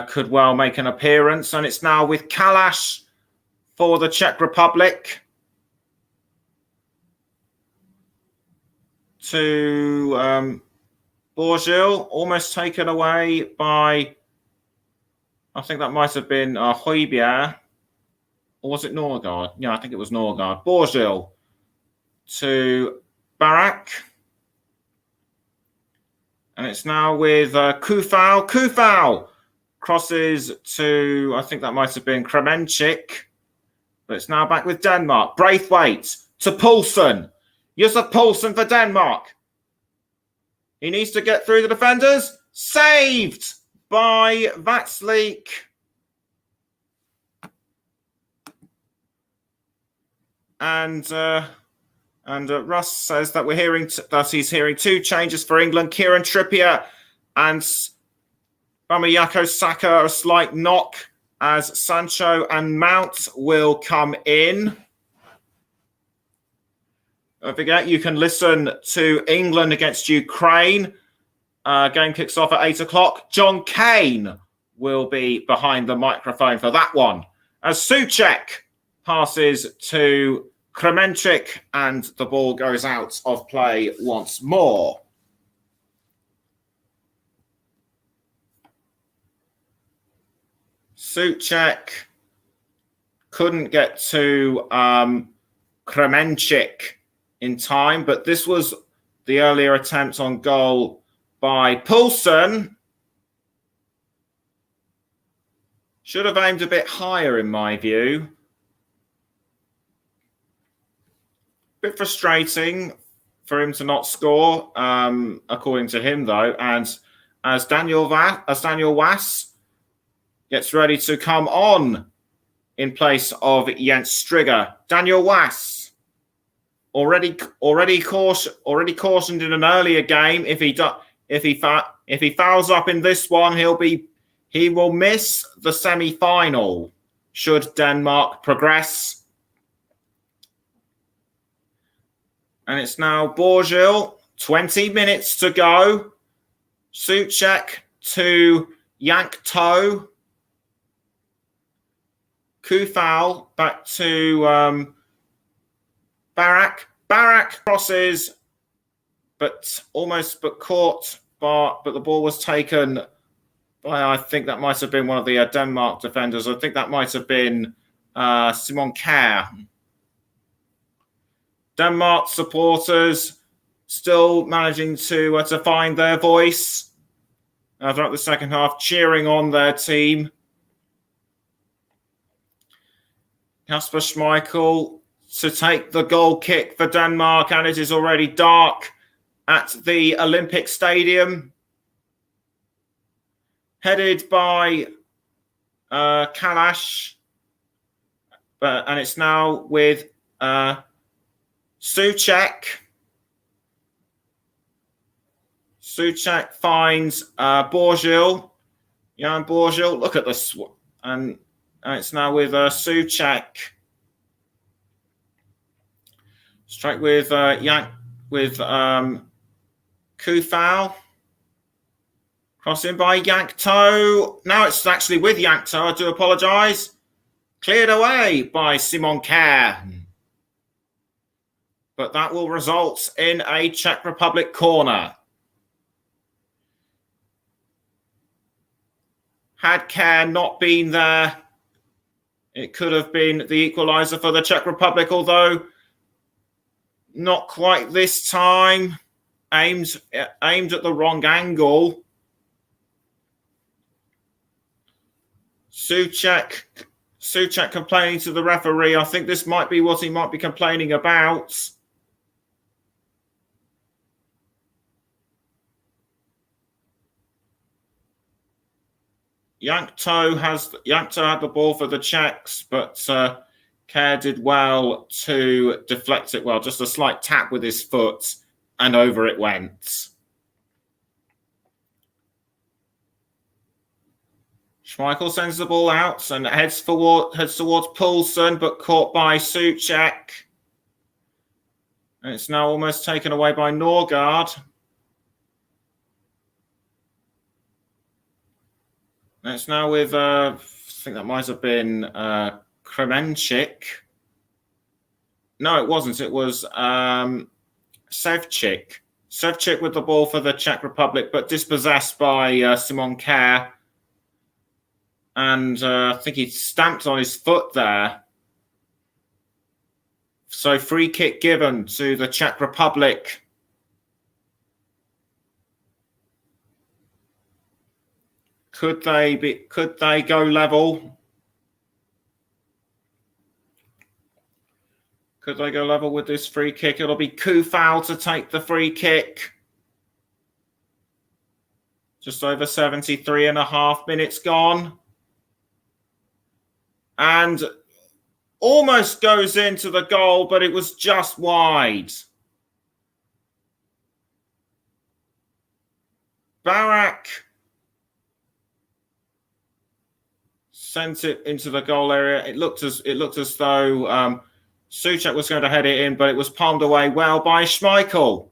could well make an appearance. And it's now with Kalash for the Czech Republic. To Boržil, almost taken away by, I think that might have been Højbjerg. Or was it Norgard? Yeah, I think it was Norgard. Boržil to Barak. And it's now with Kufal. Kufal crosses to, I think that might have been Kremenchik. But it's now back with Denmark. Braithwaite to Poulsen. Yusuf Poulsen for Denmark. He needs to get through the defenders. Saved by Vatslik. And Russ says that he's hearing two changes for England. Kieran Trippier and Bamiyako Saka, a slight knock as Sancho and Mount will come in. Don't forget, you can listen to England against Ukraine. Game kicks off at 8 o'clock. John Kane will be behind the microphone for that one. As Souček passes to Kremenchik and the ball goes out of play once more. Souček couldn't get to Kremenchik in time, but this was the earlier attempt on goal by Poulsen. Should have aimed a bit higher in my view. Bit frustrating for him to not score, according to him though, and as Daniel Wass gets ready to come on in place of Jens Striger. Daniel Wass already cautioned in an earlier game. If he fouls up in this one, he will miss the semi-final should Denmark progress. And it's now Boržil, 20 minutes to go. Souček to Yank Toe. Kufal back to Barak. Barak crosses, but caught. But the ball was taken by, I think that might have been one of the Denmark defenders. I think that might have been Simon Kjær. Denmark supporters still managing to find their voice throughout the second half, cheering on their team. Kasper Schmeichel to take the goal kick for Denmark, and it is already dark at the Olympic Stadium. Headed by Kalash, and it's now with Souček. Souček finds Borgil. Jan Borgil, look at this. And it's now with Souček. Strike with Kufal. Crossing by Yankto. Now it's actually with Yankto. I do apologise. Cleared away by Simon Kjær. But that will result in a Czech Republic corner. Had Kjær not been there, it could have been the equaliser for the Czech Republic, although not quite this time. Aimed at the wrong angle. Souček complaining to the referee. I think this might be what he might be complaining about. Yankto had the ball for the Czechs, but Kjær did well to deflect it well. Just a slight tap with his foot, and over it went. Schmeichel sends the ball out and heads towards Poulsen, but caught by Souček. And it's now almost taken away by Norgard. And it's now with, I think that might have been Kremenchik. No, it wasn't. It was Sevcik. Sevcik with the ball for the Czech Republic, but dispossessed by Simon Kjær. And I think he stamped on his foot there. So free kick given to the Czech Republic. Could they go level? Could they go level with this free kick? It'll be Kufal to take the free kick. Just over 73 and a half minutes gone. And almost goes into the goal, but it was just wide. Barak sent it into the goal area. It looked as though Souček was going to head it in, but it was palmed away well by Schmeichel.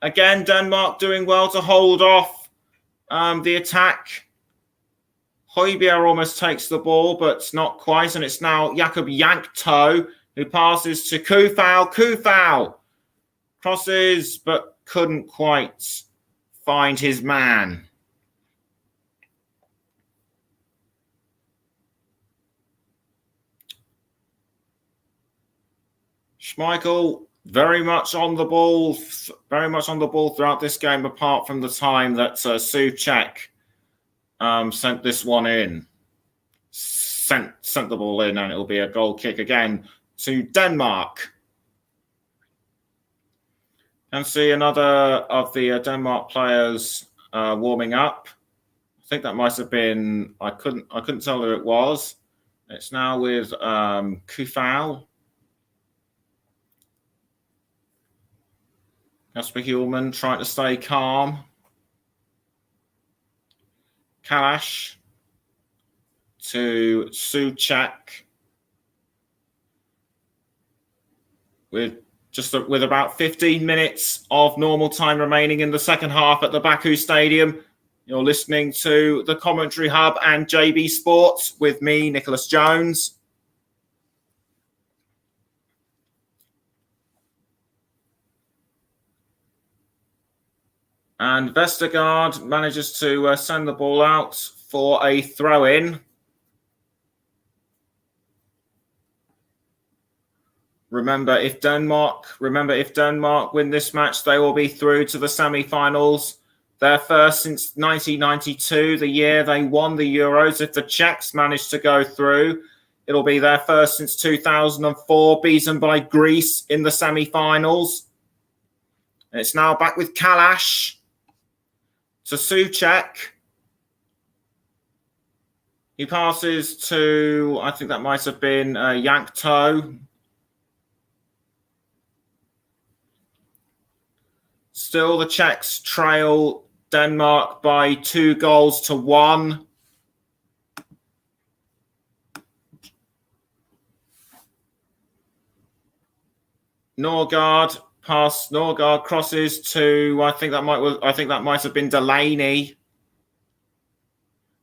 Again, Denmark doing well to hold off the attack. Højbjerg almost takes the ball, but not quite. And it's now Jakob Yankto who passes to Kufal. Kufal crosses, but couldn't quite find his man. Schmeichel very much on the ball throughout this game, apart from the time that Souček sent this one in. Sent the ball in, and it'll be a goal kick again to Denmark. Can see another of the Denmark players warming up. I think that might have been. I couldn't tell who it was. It's now with Kufal. Kasper Hjulmand trying to stay calm. Kalash to Souček with about 15 minutes of normal time remaining in the second half at the Baku Stadium. You're listening to the Commentary Hub and JB Sports with me, Nicholas Jones. And Vestergaard manages to send the ball out for a throw-in. Remember, if Denmark win this match, they will be through to the semi-finals. Their first since 1992, the year they won the Euros. If the Czechs manage to go through, it'll be their first since 2004, beaten by Greece in the semi-finals. It's now back with Kalash to Souček. He passes to, I think that might have been Yankto. Still, the Czechs trail Denmark by 2-1. Norgard crosses to, I think that might have been Delaney.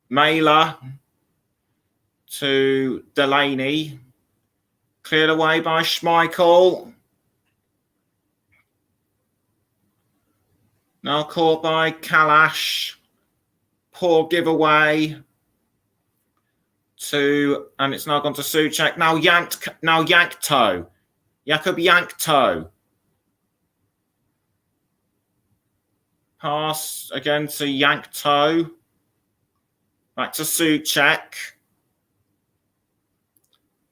Mailer to Delaney. Cleared away by Schmeichel. Now caught by Kalash. Poor giveaway. And it's now gone to Souček. Now Yankto. Jakub Yankto. Pass again to Yankto. Back to Souček.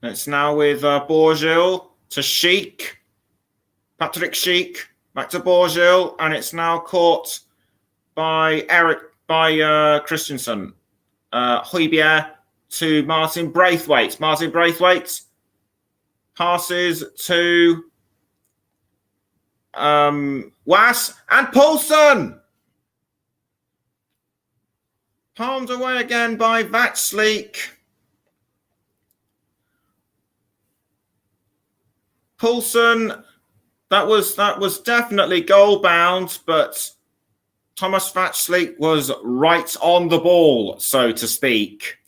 It's now with Borgil to Sheik. Patrick Sheik. Back to Borgil, and it's now caught by Christensen. Højbjerg to Martin Braithwaite. Martin Braithwaite passes to Was and Poulsen. Palmed away again by Vatslik. Poulsen. That was definitely goal bound, but Thomas Vatslik was right on the ball, so to speak.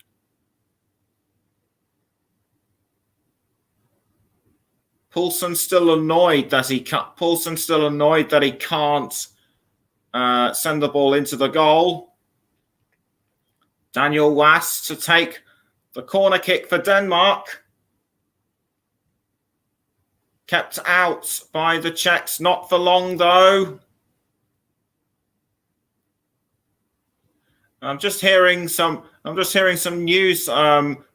Poulsen still annoyed that he can't send the ball into the goal. Daniel Was to take the corner kick for Denmark. Kept out by the Czechs, not for long though. I'm just hearing some news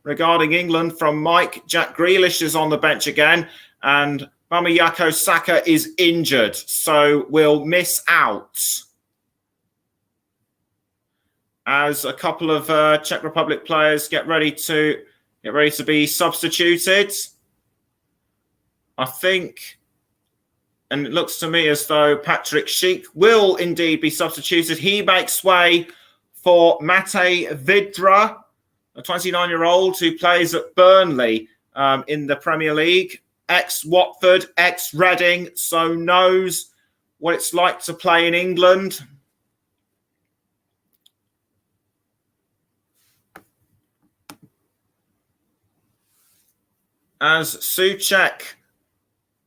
regarding England from Mike. Jack Grealish is on the bench again, and Mamayako Saka is injured, so will miss out. As a couple of Czech Republic players get ready to be substituted. I think, and it looks to me as though Patrick Sheik will indeed be substituted. He makes way for Mate Vidra, a 29-year-old who plays at Burnley in the Premier League, ex-Watford, ex-Reading, so knows what it's like to play in England. As Souček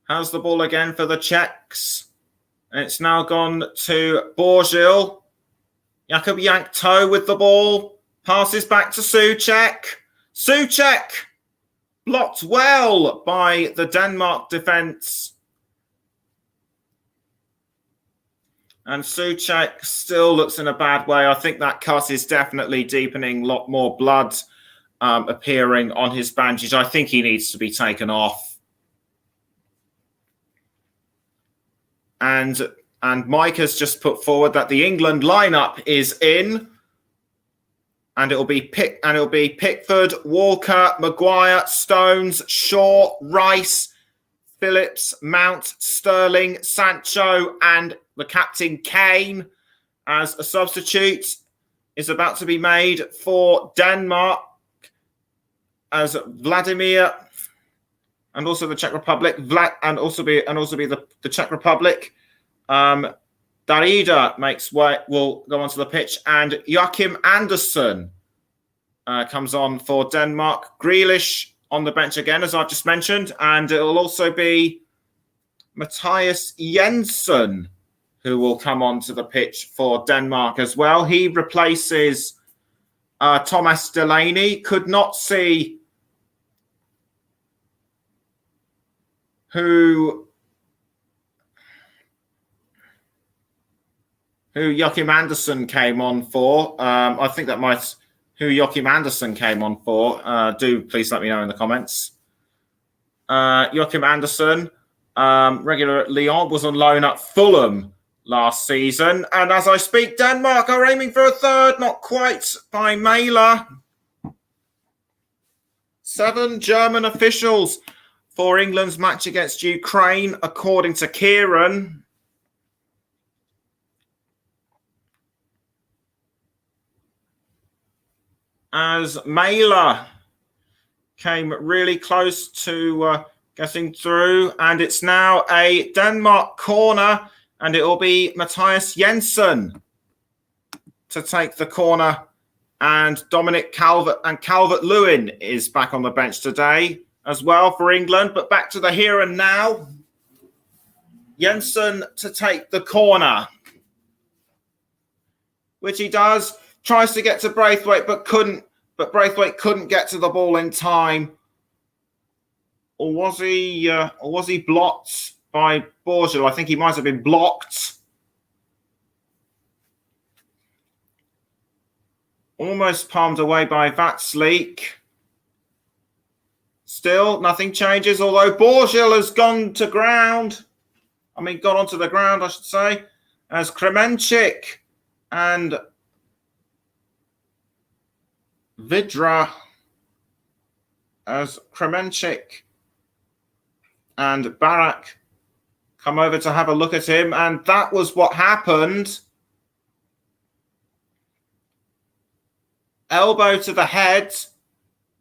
has the ball again for the Czechs. And it's now gone to Borgil. Jakub Yankto with the ball. Passes back to Souček. Souček blocked well by the Denmark defence. And Souček still looks in a bad way. I think that cut is definitely deepening. A lot more blood appearing on his bandage. I think he needs to be taken off. And Mike has just put forward that the England lineup is in, and it'll be Pickford, Walker, Maguire, Stones, Shaw, Rice, Phillips, Mount, Sterling, Sancho, and the captain Kane. As a substitute is about to be made for Denmark, as Vladimir. And also the Czech Republic, and also be the Czech Republic. Darida will go onto the pitch, and Joachim Andersen comes on for Denmark. Grealish on the bench again, as I've just mentioned, and it will also be Matthias Jensen who will come onto the pitch for Denmark as well. He replaces Thomas Delaney. Could not see who Joachim Andersen came on for. I think that might who Joachim Andersen came on for. Do please let me know in the comments. Joachim Andersen, regular at Lyon, was on loan at Fulham last season. And as I speak, Denmark are aiming for a third, not quite, by Mæhle. 7 German officials for England's match against Ukraine, according to Kieran. As Mæhle came really close to getting through, and it's now a Denmark corner, and it will be Mathias Jensen to take the corner, and Dominic Calvert-Lewin is back on the bench today as well for England. But back to the here and now. Jensen to take the corner, which he does. Tries to get to Braithwaite, but couldn't. But Braithwaite couldn't get to the ball in time. Or was he blocked by Borgel? I think he might have been blocked. Almost palmed away by Vatsleek. Still, nothing changes, although Borgel has gone to ground. Gone onto the ground, I should say, as Kremenchik and Vidra, as Kremenchik and Barak come over to have a look at him, and that was what happened. Elbow to the head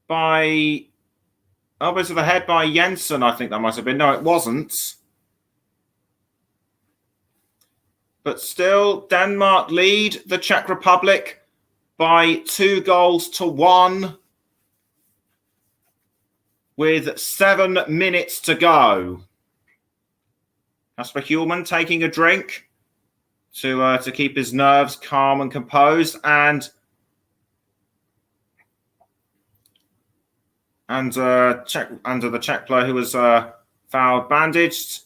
by Jensen, I think that might have been. No, it wasn't. But still, Denmark lead the Czech Republic by 2-1 with 7 minutes to go. Kasper Hjulmand taking a drink to keep his nerves calm and composed, and the Czech player who was fouled, bandaged,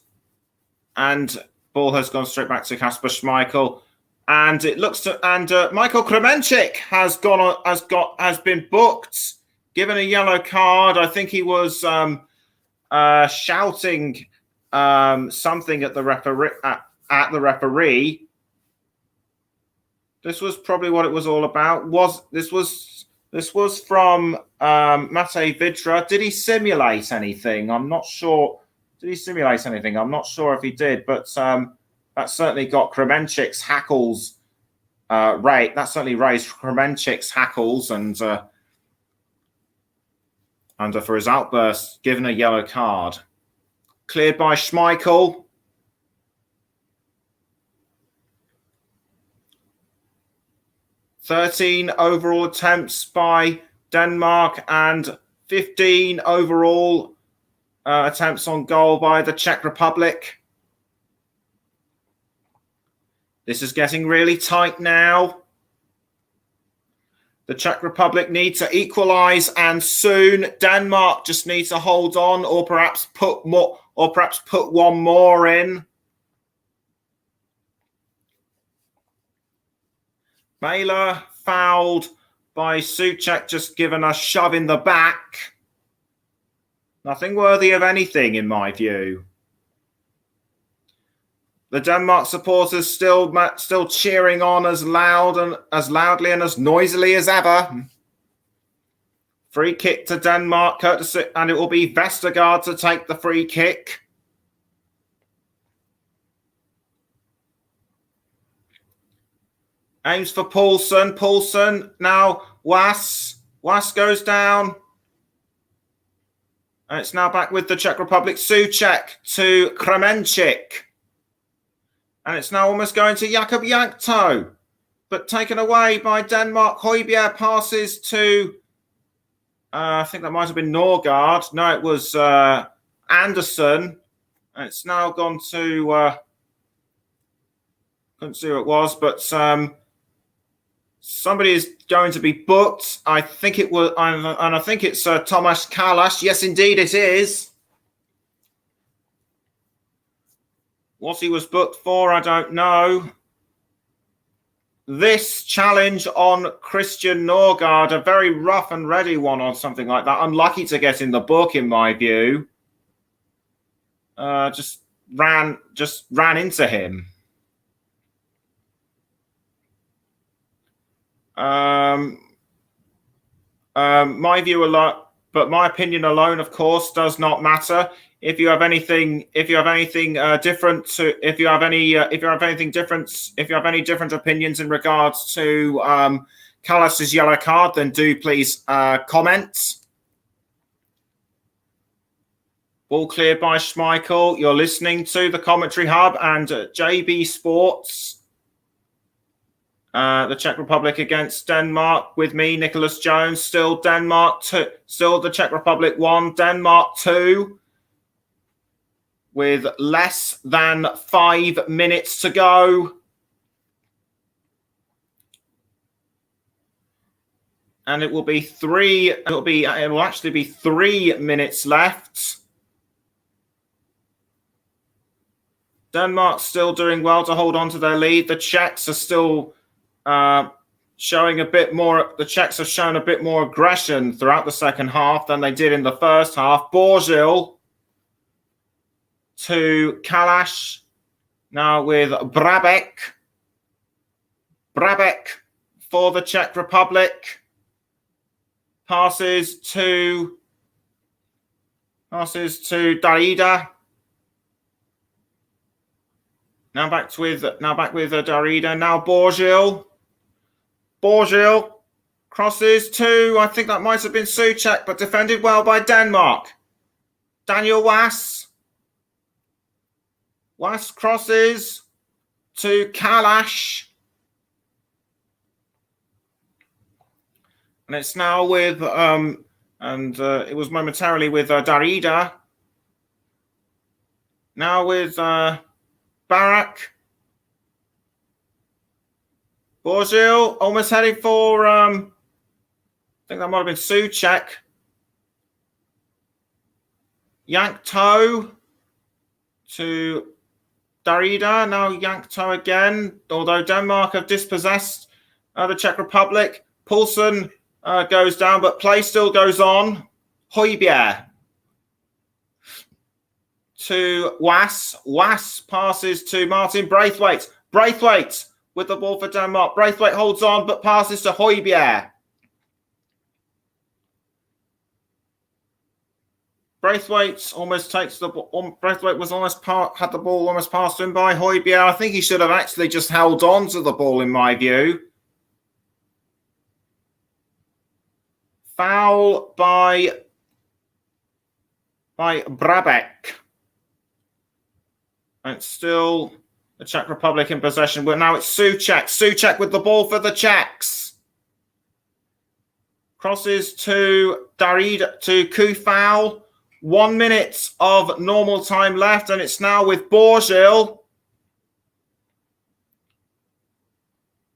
and ball has gone straight back to Kasper Schmeichel. And it looks to Michael Kremenchik has been booked, given a yellow card. I think he was shouting something at the referee. This was probably what it was all about. This was from Mate Vidra. Did he simulate anything? I'm not sure. Did he simulate anything? I'm not sure if he did, but that certainly got Kremenchik's hackles right. That certainly raised Kremenchik's hackles, and for his outburst, given a yellow card. Cleared by Schmeichel. "13 overall attempts by Denmark and 15 overall attempts on goal by the Czech Republic." This is getting really tight now. The Czech Republic need to equalise, and soon. Denmark just needs to hold on, or perhaps put one more in. Mæhle fouled by Souček, just given a shove in the back. Nothing worthy of anything, in my view. The Denmark supporters still cheering on as loudly and as noisily as ever. Free kick to Denmark, courtesy, and it will be Vestergaard to take the free kick. Aims for Poulsen. Poulsen now Was. Was goes down. And it's now back with the Czech Republic. Souček to Kremenchik. And it's now almost going to Jakub Jankto, but taken away by Denmark. Højbjerg passes to, I think that might have been Norgard. No, it was Andersen. And it's now gone to, couldn't see who it was, but somebody is going to be booked. I think it was, and I think it's Tomasz Kalas. Yes, indeed it is. What he was booked for, I don't know. This challenge on Christian Norgard, a very rough and ready one or something like that. Unlucky to get in the book, in my view. Just ran into him. My view alone, but my opinion alone, of course, does not matter. If you have any different opinions in regards to Callas's yellow card, then do please comment. Ball cleared by Schmeichel. You're listening to the Commentary Hub and JB Sports. The Czech Republic against Denmark with me, Nicholas Jones. Still Denmark 2. Still the Czech Republic 1, Denmark 2. With less than 5 minutes to go. And it will be 3. It will actually be 3 minutes left. Denmark's still doing well to hold on to their lead. The Czechs are still showing a bit more. The Czechs have shown a bit more aggression throughout the second half than they did in the first half. Borzil to Kalash. Now with Brabek. Brabek for the Czech Republic. Passes to Darida. Now back with Darida. Now Borzil. Borzil crosses to, I think that might have been Souček, but defended well by Denmark. Daniel Wass. Wass crosses to Kalash. And it's now with, it was momentarily with Darida. Now with Barak. Borzil almost heading for, I think that might have been Souček. Yank toe to Darida. Now yank toe again, although Denmark have dispossessed the Czech Republic. Poulsen goes down, but play still goes on. Højbjerg to Wass. Wass passes to Martin Braithwaite. Braithwaite with the ball for Denmark. Braithwaite holds on, but passes to Højbjerg. Braithwaite almost takes the ball. Braithwaite was had the ball almost passed to him by Højbjerg. I think he should have actually just held on to the ball, in my view. Foul by Brabek. And it's still the Czech Republic in possession, but now it's Souček. Souček with the ball for the Czechs. Crosses to Darida, to Kufal. 1 minute of normal time left, and it's now with Borzil.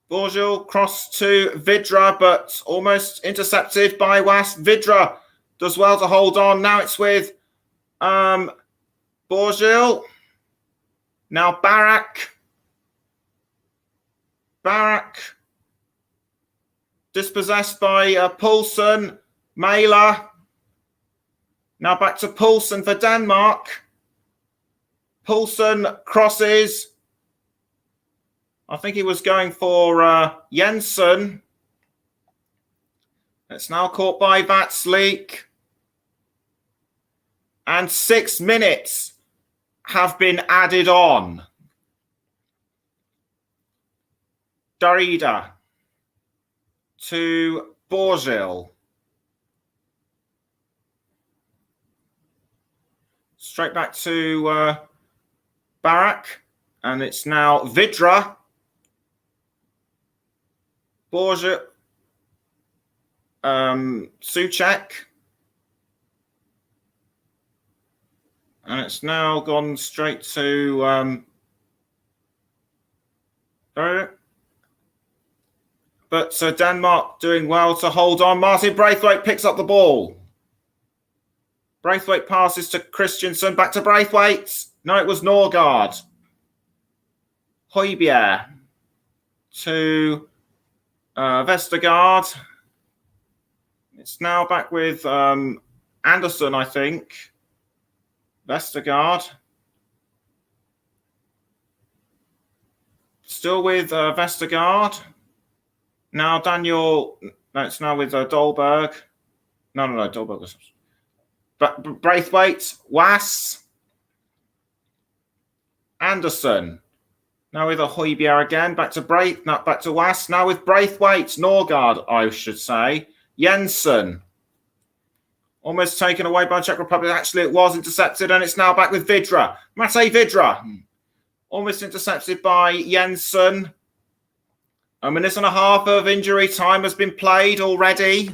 Borzil cross to Vidra, but almost intercepted by Wass. Vidra does well to hold on. Now it's with Borzil. Now Barak. Barak dispossessed by Poulsen. Mæhle. Now back to Poulsen for Denmark. Poulsen crosses. I think he was going for Jensen. It's now caught by Vatslik. And 6 minutes have been added on. Darida to Borzil. Straight back to Barak. And it's now Vidra. Borzil. Souček. And it's now gone straight to but Denmark doing well to hold on. Martin Braithwaite picks up the ball. Braithwaite passes to Christensen. Back to Braithwaite. No, it was Norgard. Højbjerg to Vestergaard. It's now back with Anderson, I think. Vestergaard. Still with Vestergaard. Now Daniel. No, it's now with Dolberg. No, Dolberg was. Braithwaite, Was, Anderson. Now with a Højbjerg again. Back to back to Was. Now with Braithwaite, Norgard, I should say. Jensen. Almost taken away by Czech Republic. Actually, it was intercepted, and it's now back with Vidra. Matej Vidra. Almost intercepted by Jensen. A minute and a half of injury time has been played already.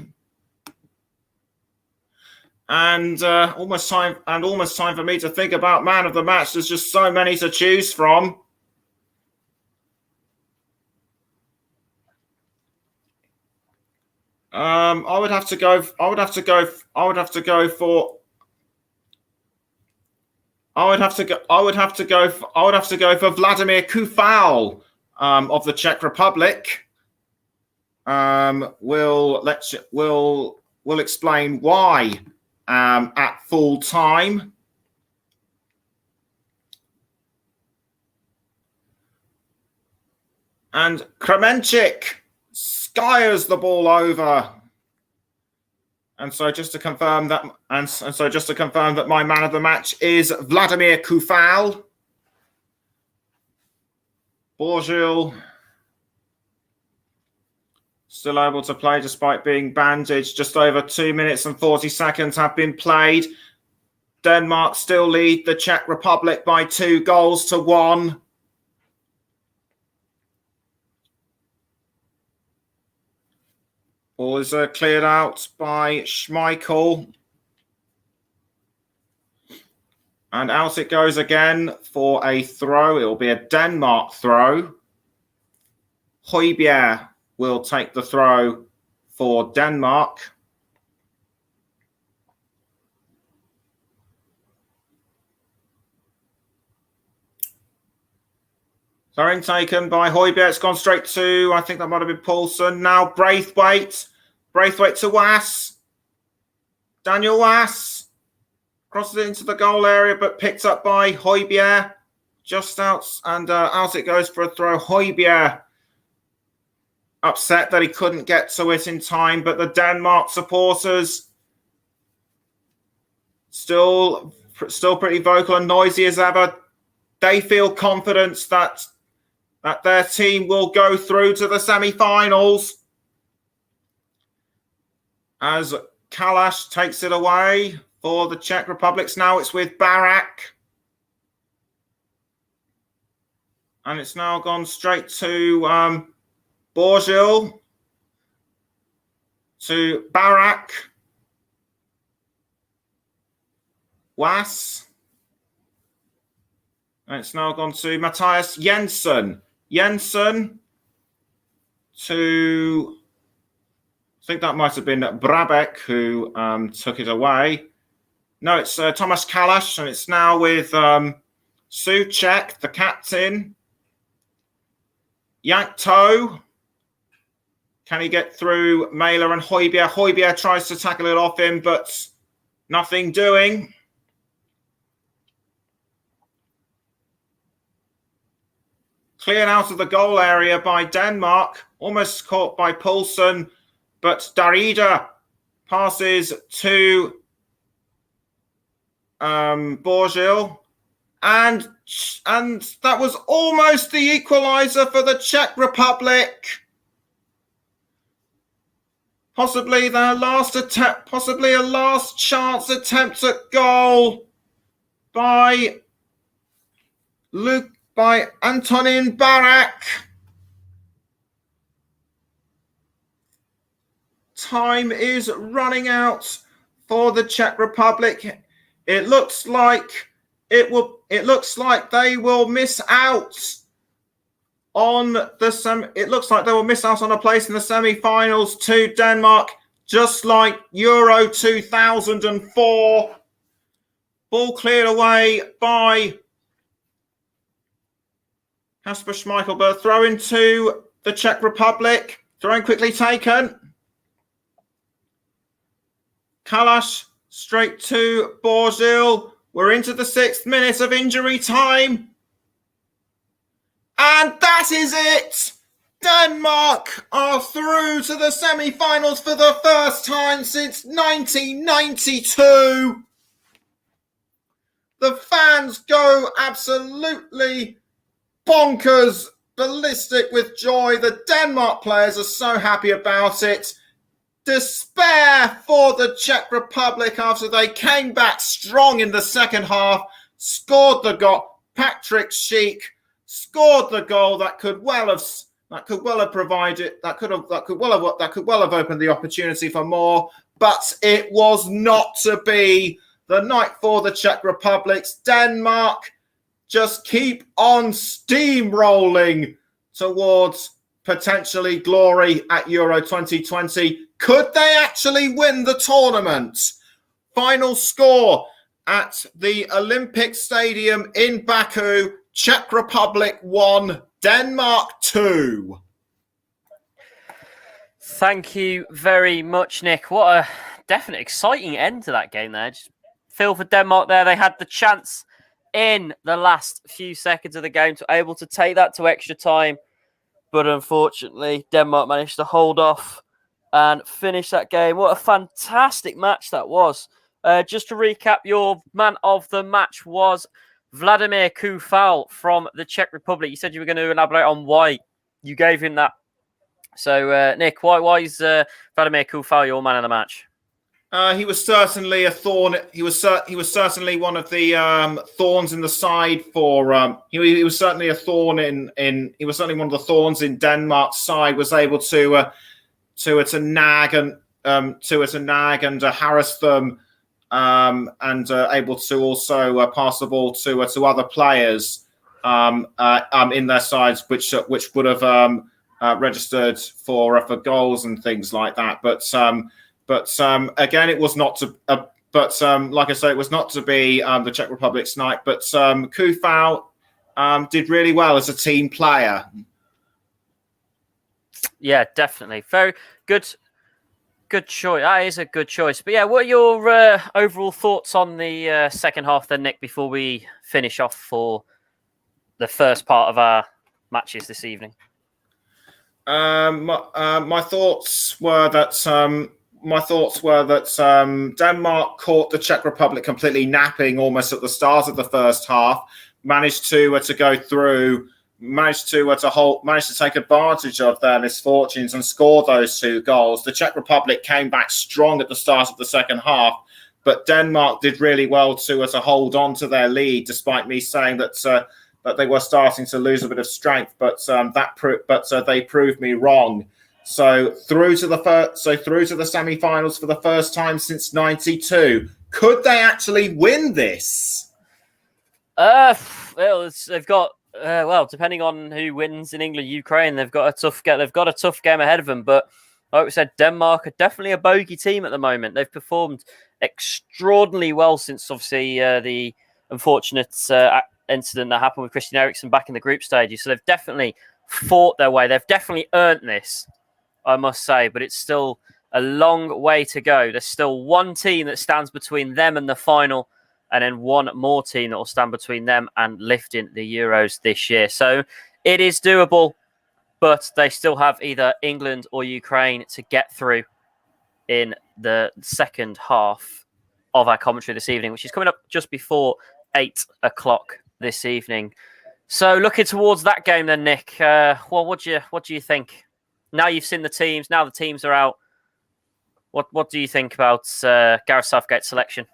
And almost time for me to think about man of the match. There's just so many to choose from. I would have to go for Vladimir Koufal of the Czech Republic. We'll explain why at full time. And Kremenchik skyers the ball over. And so just to confirm that my man of the match is Vladimir Koufal. Borgil still able to play despite being bandaged. Just over 2 minutes and 40 seconds have been played. Denmark still lead the Czech Republic by 2-1. Ball is cleared out by Schmeichel. And out it goes again for a throw. It will be a Denmark throw. Højbjerg will take the throw for Denmark. Throwing taken by Højbjerg. It's gone straight to, I think that might have been Poulsen. Now Braithwaite. Braithwaite to Was. Daniel Was. Crosses it into the goal area, but picked up by Højbjerg. Just out, and out it goes for a throw. Højbjerg upset that he couldn't get to it in time, but the Denmark supporters still pretty vocal and noisy as ever. They feel confidence that their team will go through to the semi-finals. As Kalash takes it away for the Czech Republic. Now it's with Barak. And it's now gone straight to Borgil. To Barak. Was. And it's now gone to Matthias Jensen. Jensen to, I think that might have been Brabec who took it away. No, it's Thomas Kalash, and it's now with Souček, the captain. Yankto. Can he get through Mailer and Højbjerg? Højbjerg tries to tackle it off him, but nothing doing. Cleared out of the goal area by Denmark. Almost caught by Poulsen, but Darida passes to Borgil. And that was almost the equaliser for the Czech Republic. Possibly their last attempt, possibly a last chance attempt at goal by Antonin Barak. Time is running out for the Czech Republic. It looks like they will miss out on a place in the semi-finals to Denmark, just like Euro 2004. Ball cleared away by Kasper Schmeichel, but throw into the Czech Republic. Throwing quickly taken. Kalash straight to Borzil. We're into the 6th minute of injury time. And that is it. Denmark are through to the semi-finals for the first time since 1992. The fans go absolutely bonkers, ballistic with joy. The Denmark players are so happy about it. Despair for the Czech Republic after they came back strong in the second half, scored the goal. Patrick Schick scored the goal that could well have provided, that could well have opened the opportunity for more, but it was not to be. The night for the Czech Republic's Denmark just keep on steamrolling towards potentially glory at Euro 2020. Could they actually win the tournament? Final score at the Olympic Stadium in Baku, Czech Republic 1, Denmark 2. Thank you very much, Nick. What a definite exciting end to that game there. Just feel for Denmark there. They had the chance in the last few seconds of the game to able to take that to extra time. But unfortunately, Denmark managed to hold off and finish that game. What a fantastic match that was. Just to recap, your man of the match was Vladimir Koufal from the Czech Republic. You said you were going to elaborate on why you gave him that. So, Nick, why is Vladimir Koufal your man of the match? He was certainly a thorn. He was certainly one of the thorns in the side for. He was certainly a thorn in. He was certainly one of the thorns in Denmark's side. Was able to nag and harass them, and able to also pass the ball to other players in their sides, which would have registered for goals and things like that. But again, it was not to. Like I say, it was not to be the Czech Republic's night. But Koufal did really well as a team player. Yeah, definitely. Very good choice. That is a good choice. But yeah, what are your overall thoughts on the second half then, Nick, before we finish off for the first part of our matches this evening? My thoughts were that Denmark caught the Czech Republic completely napping almost at the start of the first half, managed to go through, managed to take advantage of their misfortunes and score those 2 goals. The Czech Republic came back strong at the start of the second half, but Denmark did really well to hold on to their lead, despite me saying that they were starting to lose a bit of strength. But they proved me wrong. So through to the semi-finals for the first time since '92. Could they actually win this? Well, they've got depending on who wins in England, Ukraine, they've got a tough game ahead of them. But like we said, Denmark are definitely a bogey team at the moment. They've performed extraordinarily well since obviously the unfortunate incident that happened with Christian Eriksen back in the group stages. So they've definitely fought their way. They've definitely earned this, I must say, but it's still a long way to go. There's still one team that stands between them and the final, and then one more team that will stand between them and lifting the Euros this year. So it is doable, but they still have either England or Ukraine to get through in the second half of our commentary this evening, which is coming up just before 8 o'clock this evening. So looking towards that game then, Nick, what do you think? Now you've seen the teams, now the teams are out. What do you think about Gareth Southgate's selection?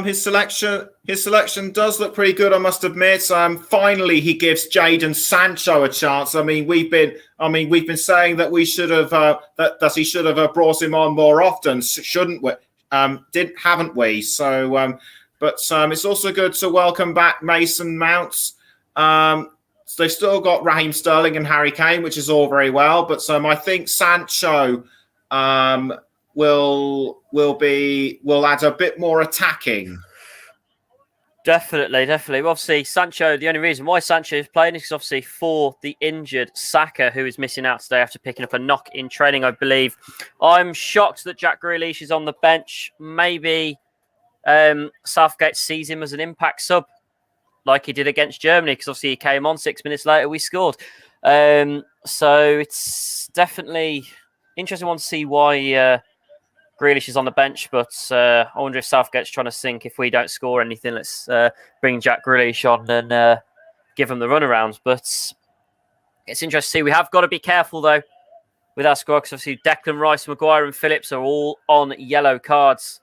His selection does look pretty good, I must admit. Finally, he gives Jadon Sancho a chance. We've been saying that we should have that he should have brought him on more often, shouldn't we? Haven't we? So, but it's also good to welcome back Mason Mounts. So they've still got Raheem Sterling and Harry Kane, which is all very well. But I think Sancho will add a bit more attacking. Definitely. Obviously, Sancho, the only reason why Sancho is playing is because obviously for the injured Saka, who is missing out today after picking up a knock in training, I believe. I'm shocked that Jack Grealish is on the bench. Maybe Southgate sees him as an impact sub, like he did against Germany, because obviously he came on 6 minutes later, we scored. So it's definitely interesting one to see why Grealish is on the bench, but I wonder if Southgate's trying to think, if we don't score anything, let's bring Jack Grealish on and give him the runaround. But it's interesting to see. We have got to be careful, though, with our squad, because obviously Declan Rice, Maguire and Phillips are all on yellow cards.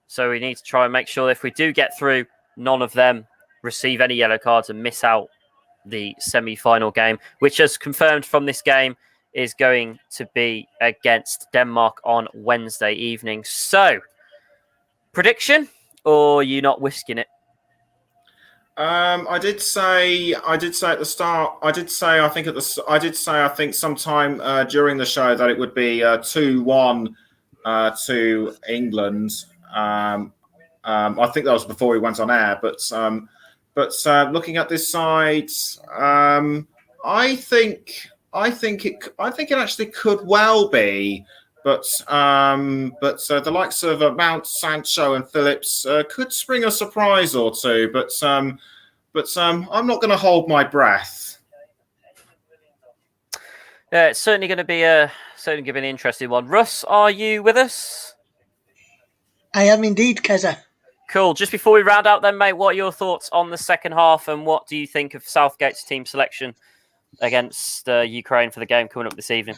So we need to try and make sure that if we do get through, none of them receive any yellow cards and miss out the semi-final game, which, as confirmed from this game, is going to be against Denmark on Wednesday evening. So, prediction, or are you not whisking it? I did say at the start. I did say I think sometime during the show that it would be 2-1 to England. I think that was before we went on air, but looking at this side, I think it actually could well be, but the likes of Mount, Sancho, and Phillips could spring a surprise or two. But I'm not going to hold my breath. Yeah, it's certainly going to be an interesting one. Russ, are you with us? I am indeed, Keza. Cool. Just before we round out then, mate, what are your thoughts on the second half, and what do you think of Southgate's team selection against Ukraine for the game coming up this evening?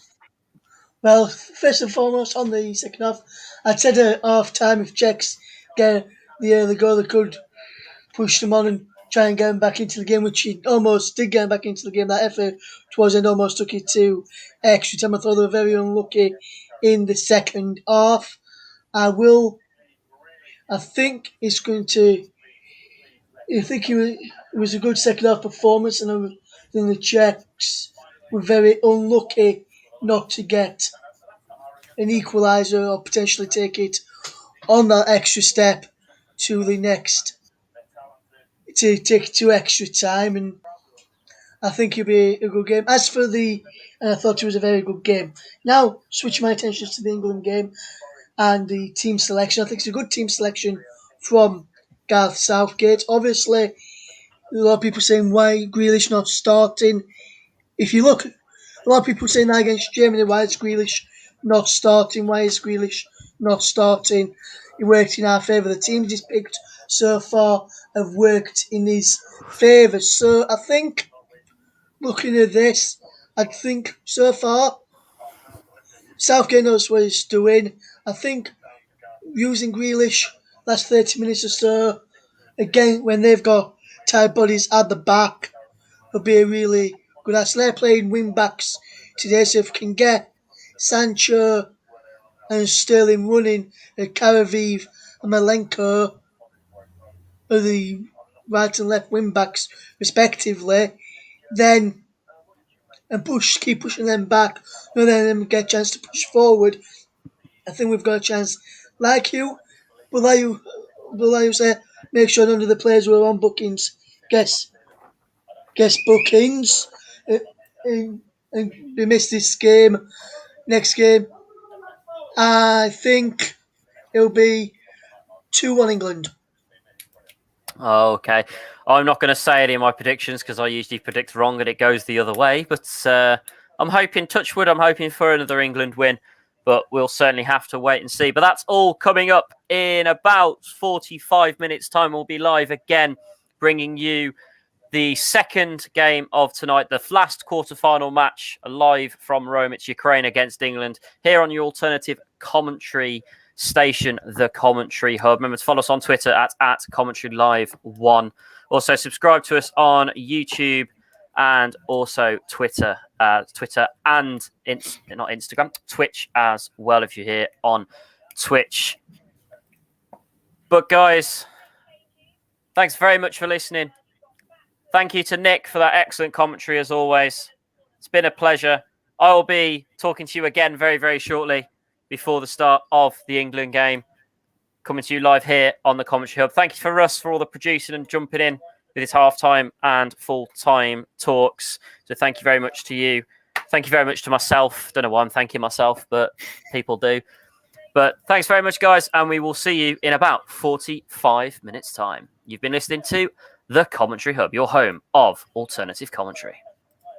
Well, first and foremost, on the second half, I'd said at half time, if Czechs get the early goal, they could push them on and try and get them back into the game, which he almost did get them back into the game. That effort towards the end almost took it to extra time. I thought they were very unlucky in the second half. I think it's going to. I think it was a good second half performance, and I think the Czechs were very unlucky not to get an equaliser or potentially take it on that extra step to the next, to take it to extra time. And I think it'll be a good game. And I thought it was a very good game. Now, switch my attention to the England game and the team selection. I think it's a good team selection from Gareth Southgate. Obviously, a lot of people saying why Grealish not starting. If you look, a lot of people saying that against Germany, why is Grealish not starting? Why is Grealish not starting? It worked in our favour. The teams he's picked so far have worked in his favour. So I think, looking at this, I think so far Southgate knows what he's doing. I think using Grealish last 30 minutes or so, again, when they've got tired bodies at the back, will be a really good asset. They're playing wing backs today, so if we can get Sancho and Sterling running, Karaviv and Malenko are the right and left wing backs respectively, then keep pushing them back, and then them get a chance to push forward. I think we've got a chance. Like you say, make sure none of the players who are on bookings guess bookings, and they miss this game. Next game, I think it'll be 2-1 England. Oh, okay. I'm not going to say any of my predictions because I usually predict wrong and it goes the other way. But I'm hoping, touch wood, I'm hoping for another England win. But we'll certainly have to wait and see. But that's all coming up in about 45 minutes' time. We'll be live again, bringing you the second game of tonight, the last quarter-final match, live from Rome. It's Ukraine against England, here on your alternative commentary station, the Commentary Hub. Remember to follow us on Twitter at Commentary Live 1. Also, subscribe to us on YouTube and also Twitter and not Instagram, Twitch as well, if you're here on Twitch. But guys, thanks very much for listening. Thank you to Nick for that excellent commentary as always. It's been a pleasure. I will be talking to you again very, very shortly before the start of the England game. coming to you live here on the Commentary Hub. Thank you for Russ for all the producing and jumping in with his halftime and full-time talks. So thank you very much to you. Thank you very much to myself. Don't know why I'm thanking myself, but people do. But thanks very much, guys, and we will see you in about 45 minutes' time. You've been listening to the Commentary Hub, your home of alternative commentary.